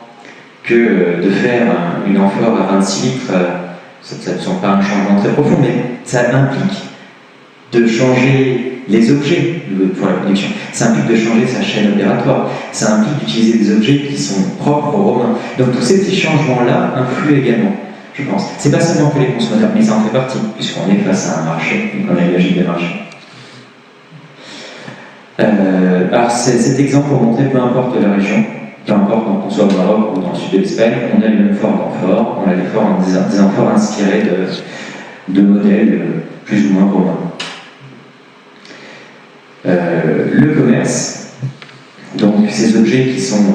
que de faire une amphore à 26 litres, ça ne sont pas un changement très profond, mais ça implique de changer les objets pour la production. Ça implique de changer sa chaîne opératoire. Ça implique d'utiliser des objets qui sont propres aux Romains. Donc tous ces petits changements-là influent également, je pense. C'est pas seulement que les consommateurs, mais ça en fait partie, puisqu'on est face à un marché, et qu'on a une logique de marché. Alors cet exemple pour montrer, peu importe la région, peu importe qu'on soit au Maroc ou dans le sud de l'Espagne, on a une même forme d'amphore, on a des amphores inspirés de modèles plus ou moins romains. Le commerce, donc ces objets qui sont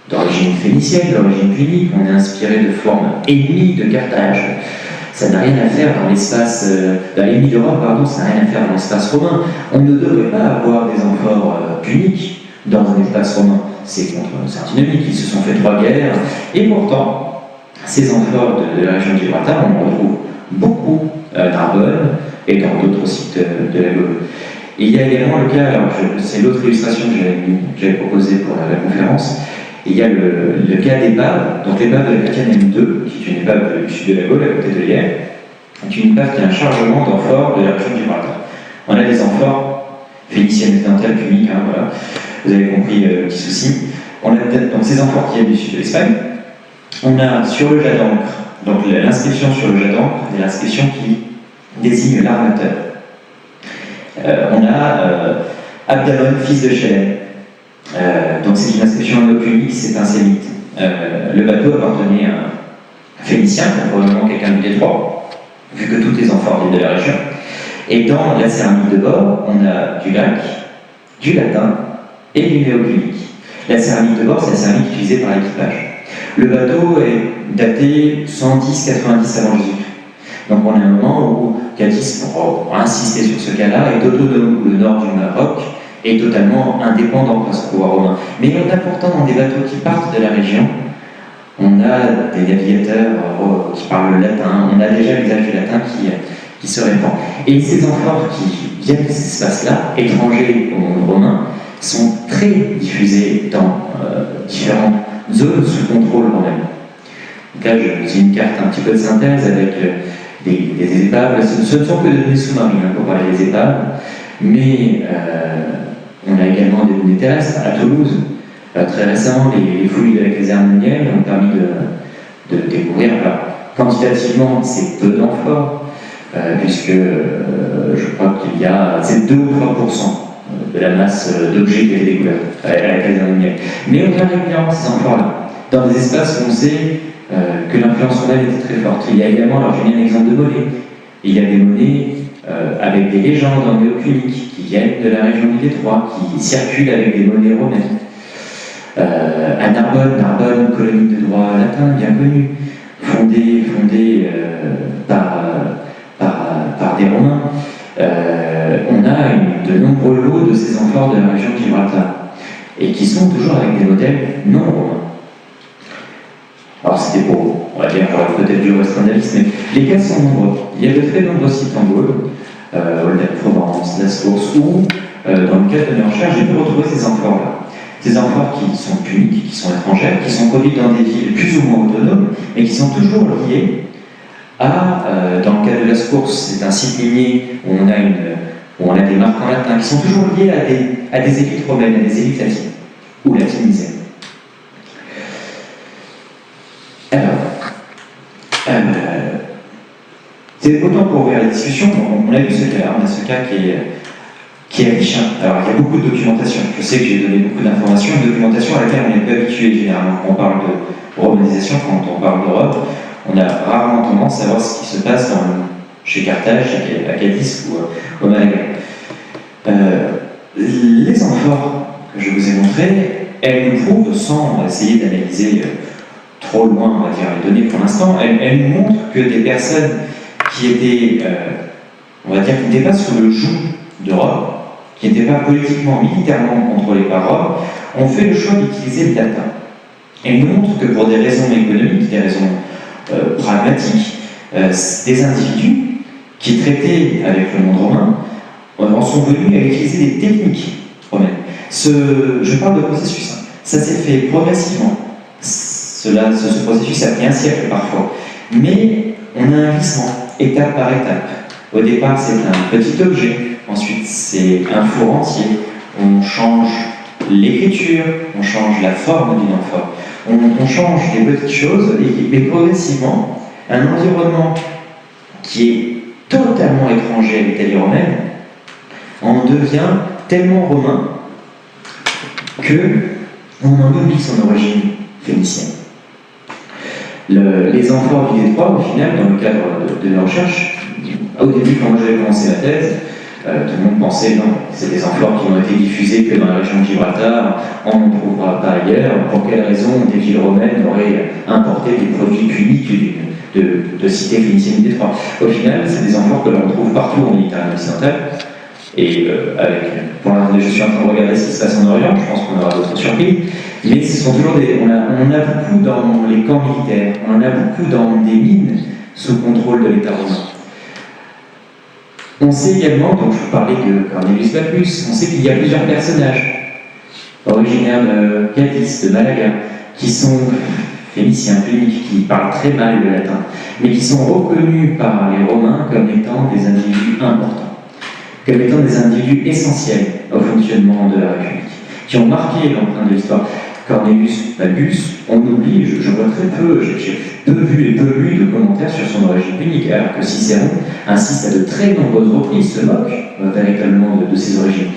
d'origine phénicienne, d'origine punique, on est inspiré de formes ennemies de Carthage. Ça n'a rien à faire dans l'espace, l'ennemi d'Europe, pardon, ça n'a rien à faire dans l'espace romain. On ne devrait pas avoir des amphores puniques dans un espace romain. C'est antinomique, ils se sont fait 3 guerres, et pourtant, ces amphores de la région de Gibraltar, on en retrouve beaucoup à Narbonne et dans d'autres sites de la Gaule. Et il y a également le cas, alors c'est l'autre illustration que j'avais proposée pour la conférence, il y a le cas d'épave. Donc l'épave de la Chrétienne M2, qui est une épave du sud de la Gaule, à côté de Liège, est une épave qui a un chargement d'amphores de la région de Gibraltar. On a des amphores phéniciennes, occidentales, puniques, hein, voilà. Vous avez compris le petit souci. On a donc ces amphores qui viennent du sud de l'Espagne. On a sur le jet d'encre, donc l'inscription sur le jet d'encre, c'est l'inscription qui désigne l'armateur. On a Abdalon, fils de Chélem. Donc c'est une inscription punique, c'est un sémite. Le bateau appartenait à un Phénicien, probablement quelqu'un du Détroit, vu que toutes les amphores viennent de la région. Et dans la céramique de bord, on a du lac, du latin et du néo-punique. La céramique de bord, c'est la céramique utilisée par l'équipage. Le bateau est daté 110-90 avant Jésus-Christ. Donc on a un moment où Cadiz, pour insister sur ce cas-là, est autonome, où le nord du Maroc est totalement indépendant face au pouvoir romain. Mais on a pourtant dans des bateaux qui partent de la région, on a des navigateurs qui parlent le latin, on a déjà l'usage du latin qui se répand. Et ces amphores qui viennent de ces espaces-là, étrangers au monde romain, sont très diffusés dans différentes zones sous contrôle romain. Donc là, j'ai une carte un petit peu de synthèse avec des épaves. Ce ne sont que des données sous-marines pour parler des épaves, mais on a également des données terrestres. À Toulouse, très récemment, les fouilles de la caserne de Niel ont permis de découvrir, alors, quantitativement, c'est peu d'amphores, puisque je crois qu'il y a, c'est 2 ou 3% de la masse d'objets qui a été découverte à la caserne de Niel. Mais on a régulièrement ces amphores-là. dans des espaces où on sait que l'influence romaine était très forte. Il y a également, alors j'ai mis un exemple de monnaie, il y a des monnaies avec des légendes néo-puniques qui viennent de la région du Détroit, qui circulent avec des monnaies romaines. À Narbonne, colonie de droit latin bien connue, fondée par des Romains. On a de nombreux lots de ces amphores de la région de Gibraltar, et qui sont toujours avec des modèles non romains. Alors c'était pour, on va dire, peut-être du restreindre la liste, mais les cas sont nombreux. Il y a de très nombreux sites en Gaule, Olden-Provence, La Source, où, dans le cadre de mes recherches, j'ai pu retrouver ces amphores-là. Ces amphores qui sont puniques, qui sont étrangères, qui sont produites dans des villes plus ou moins autonomes, mais qui sont toujours liées à, dans le cas de La Source, c'est un site minier où on a des marques en latin, qui sont toujours liées à des élites romaines, à des élites latines, ou latinisées. Alors, c'est autant pour ouvrir la discussion, on a vu ce cas-là, on a ce cas qui est riche. Alors, il y a beaucoup de documentation. Je sais que j'ai donné beaucoup d'informations, une documentation à laquelle on n'est pas habitué généralement. Quand on parle de romanisation, quand on parle d'Europe, on a rarement tendance à voir ce qui se passe chez Carthage, à Cadiz ou au Malaga. Les amphores que je vous ai montrées, elles nous prouvent, sans essayer d'analyser trop loin, on va dire, les données pour l'instant, elles nous montrent que des personnes qui étaient, on va dire, qui n'étaient pas sous le joug de Rome, qui n'étaient pas politiquement, militairement contrôlés par Rome, ont fait le choix d'utiliser le latin. Elles nous montrent que pour des raisons économiques, des raisons pragmatiques, des individus qui traitaient avec le monde romain en sont venus à utiliser des techniques romaines. Je parle de processus. Ça s'est fait progressivement. Ce processus a pris un siècle parfois. Mais on a un glissement, étape par étape. Au départ, c'est un petit objet. Ensuite, c'est un four entier. On change l'écriture, on change la forme d'une amphore. On change des petites choses, mais progressivement, un environnement qui est totalement étranger à l'Italie romaine en devient tellement romain qu'on en oublie son origine phénicienne. Les amphores du Détroit, au final, dans le cadre de mes recherches, au début, quand j'avais commencé ma thèse, tout le monde pensait non, c'est des amphores qui n'ont été diffusés que dans la région de Gibraltar, on ne trouvera pas ailleurs. Pour quelle raison des villes romaines auraient importé des produits puniques de cités phéniciennes du Détroit? Au final, c'est des amphores que l'on trouve partout en Méditerranée occidentale. Et pour l'instant, je suis en train de regarder ce qui se passe en Orient, je pense qu'on aura d'autres surprises. Mais ce sont toujours on en a beaucoup dans les camps militaires, on en a beaucoup dans des mines sous contrôle de l'État romain. On sait également, donc je vous parlais de Cornelius Papus, on sait qu'il y a plusieurs personnages originaires de Cadiz, de Malaga, qui sont phéniciens, puniques, qui parlent très mal le latin, mais qui sont reconnus par les Romains comme étant des individus importants, comme étant des individus essentiels au fonctionnement de la République, qui ont marqué l'empreinte de l'histoire. Cornelius Papus, on oublie, je vois très peu, j'ai peu vu et peu lu de commentaires sur son origine punique, alors que Cicéron insiste à de très nombreuses reprises, se moque véritablement de ses origines.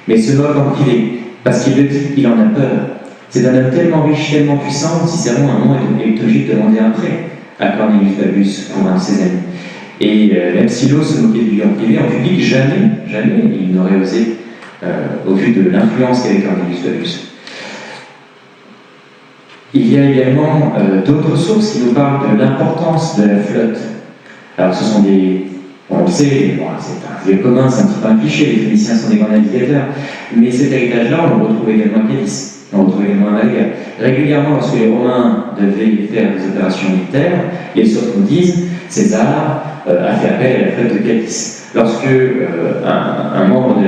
Mais se moque en privé, parce qu'il le dit, il en a peur. C'est un homme tellement riche, tellement puissant, Cicéron à un moment est obligé de demander un prêt à Cornelius Papus pour un de ses amis. Et même si l'eau se moquait de lui en privé, en public, jamais il n'aurait osé, au vu de l'influence qu'avait Cornelius Papus. Il y a également d'autres sources qui nous parlent de l'importance de la flotte. Alors ce sont on le sait, bon, c'est un lieu commun, c'est un petit peu un cliché, les Phéniciens sont des grands navigateurs, mais cet héritage-là, on le retrouve également à Cadiz, on le retrouve également à Malaga. Régulièrement, lorsque les Romains devaient faire des opérations militaires, les sources nous disent César a fait appel à la flotte de Cadiz. Lorsque un membre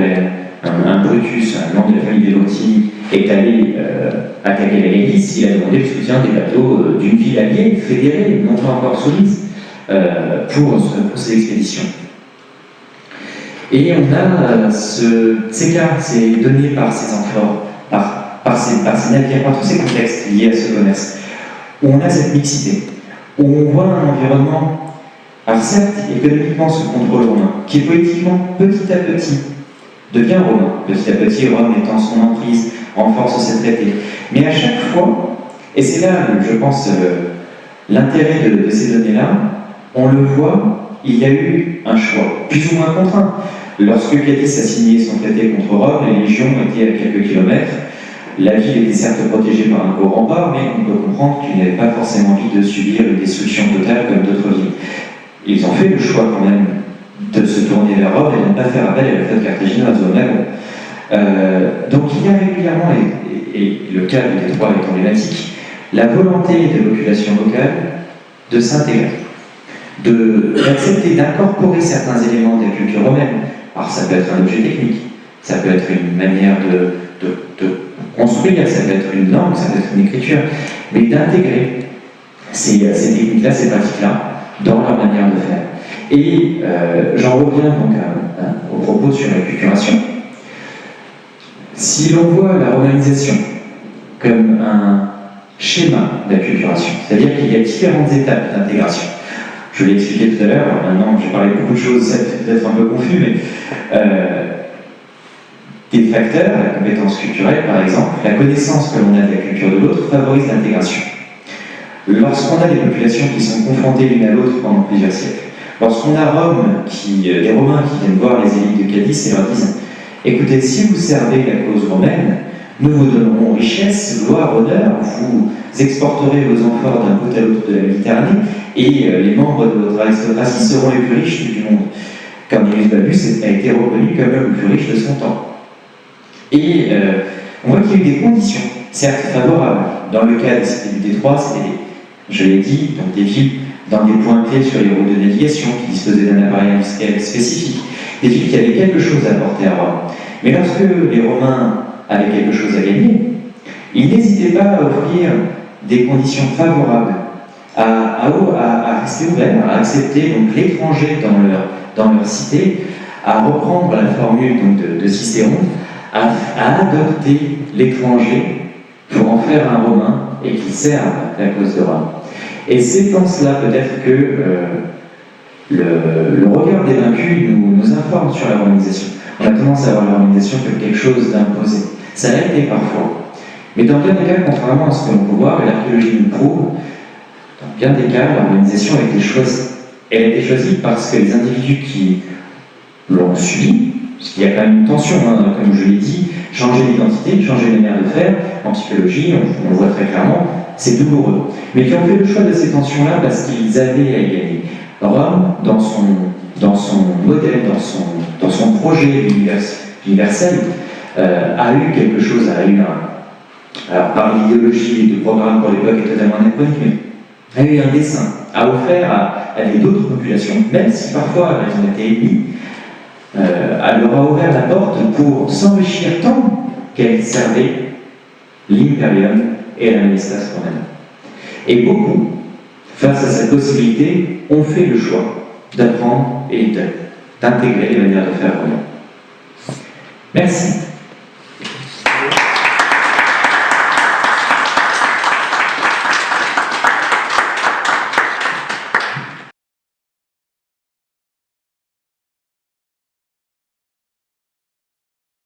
un Brutus, un membre de la famille des Lotti, est allé attaquer la Galice, il a demandé le soutien des bateaux d'une ville alliée, fédérée, non pas encore soumise, pour ces expéditions. Et on a ces cas, ces données par ces amphores, par ces navires, par tous ces contextes liés à ce commerce, où on a cette mixité, où on voit un environnement, alors certes, économiquement sous contrôle romain, qui est politiquement petit à petit devient romain, petit à petit Rome étant son emprise, renforce ses traités. Mais à chaque fois, Et c'est là, je pense, l'intérêt de ces données-là. On le voit, il y a eu un choix, plus ou moins contraint. Lorsque Cadiz a signé son traité contre Rome, les légions étaient à quelques kilomètres. La ville était certes protégée par un gros rempart, mais on peut comprendre qu'ils n'avaient pas forcément envie de subir une destruction totale comme d'autres villes. Ils ont fait le choix quand même de se tourner vers Rome et de ne pas faire appel à la flotte carthaginoise au Lagon. Donc il y a régulièrement, et le cas de Détroit est emblématique, la volonté des populations locales de s'intégrer, d'accepter, d'incorporer certains éléments de la culture romaine. Alors ça peut être un objet technique, ça peut être une manière de construire, ça peut être une langue, ça peut être une écriture, mais d'intégrer ces techniques-là, ces pratiques-là, dans leur manière de faire. Et j'en reviens donc au propos sur l'acculturation. Si l'on voit la romanisation comme un schéma d'acculturation, c'est-à-dire qu'il y a différentes étapes d'intégration. Je l'ai expliqué tout à l'heure, maintenant j'ai parlé de beaucoup de choses, c'est peut-être un peu confus, mais des facteurs, la compétence culturelle par exemple, la connaissance que l'on a de la culture de l'autre favorise l'intégration. Lorsqu'on a des populations qui sont confrontées l'une à l'autre pendant plusieurs siècles, lorsqu'on a des Romains qui viennent voir les élites de Cadiz et leur disent « Écoutez, si vous servez la cause romaine, nous vous donnerons richesse, gloire, honneur, vous exporterez vos amphores d'un bout à l'autre de la Méditerranée, et les membres de votre aristocratie seront les plus riches du monde. » Cornelius Babus a été reconnu comme le plus riche de son temps. Et on voit qu'il y a eu des conditions, certes favorables. Dans le cas des cités du Détroit, c'était, je l'ai dit, donc des villes dans des points clés sur les routes de navigation qui disposaient d'un appareil industriel spécifique, des villes qui avaient quelque chose à apporter à Rome. Mais lorsque les Romains avaient quelque chose à gagner, ils n'hésitaient pas à offrir des conditions favorables, à rester ouverts, à accepter donc l'étranger dans leur cité, à reprendre la formule donc, de Cicéron, à adopter l'étranger pour en faire un Romain et qu'il serve la cause de Rome. Et c'est dans cela peut-être que le regard des vaincus nous informe sur la romanisation. On a tendance à voir la romanisation comme quelque chose d'imposé. Ça l'a été parfois. Mais dans bien des cas, contrairement à ce que l'on peut voir, et l'archéologie nous prouve, dans bien des cas, la romanisation a été choisie. Elle a été choisie parce que les individus qui l'ont subi, parce qu'il y a quand même une tension, hein, comme je l'ai dit, changer d'identité, changer de manière de faire, en psychologie, on le voit très clairement, c'est douloureux. Mais qui ont fait le choix de ces tensions-là parce qu'ils avaient à y gagner. Rome, dans son modèle, dans son projet universel, a eu quelque chose, alors par l'idéologie et le programme pour l'époque est totalement anachronique, mais a eu un dessein, a offert à d'autres populations, même si parfois elles ont été ennemies, elle leur a ouvert la porte pour s'enrichir tant qu'elles servaient l'imperium et la majestas romaine. Et beaucoup, face à cette possibilité, ont fait le choix d'apprendre et d'intégrer les manières de faire romaines. Merci.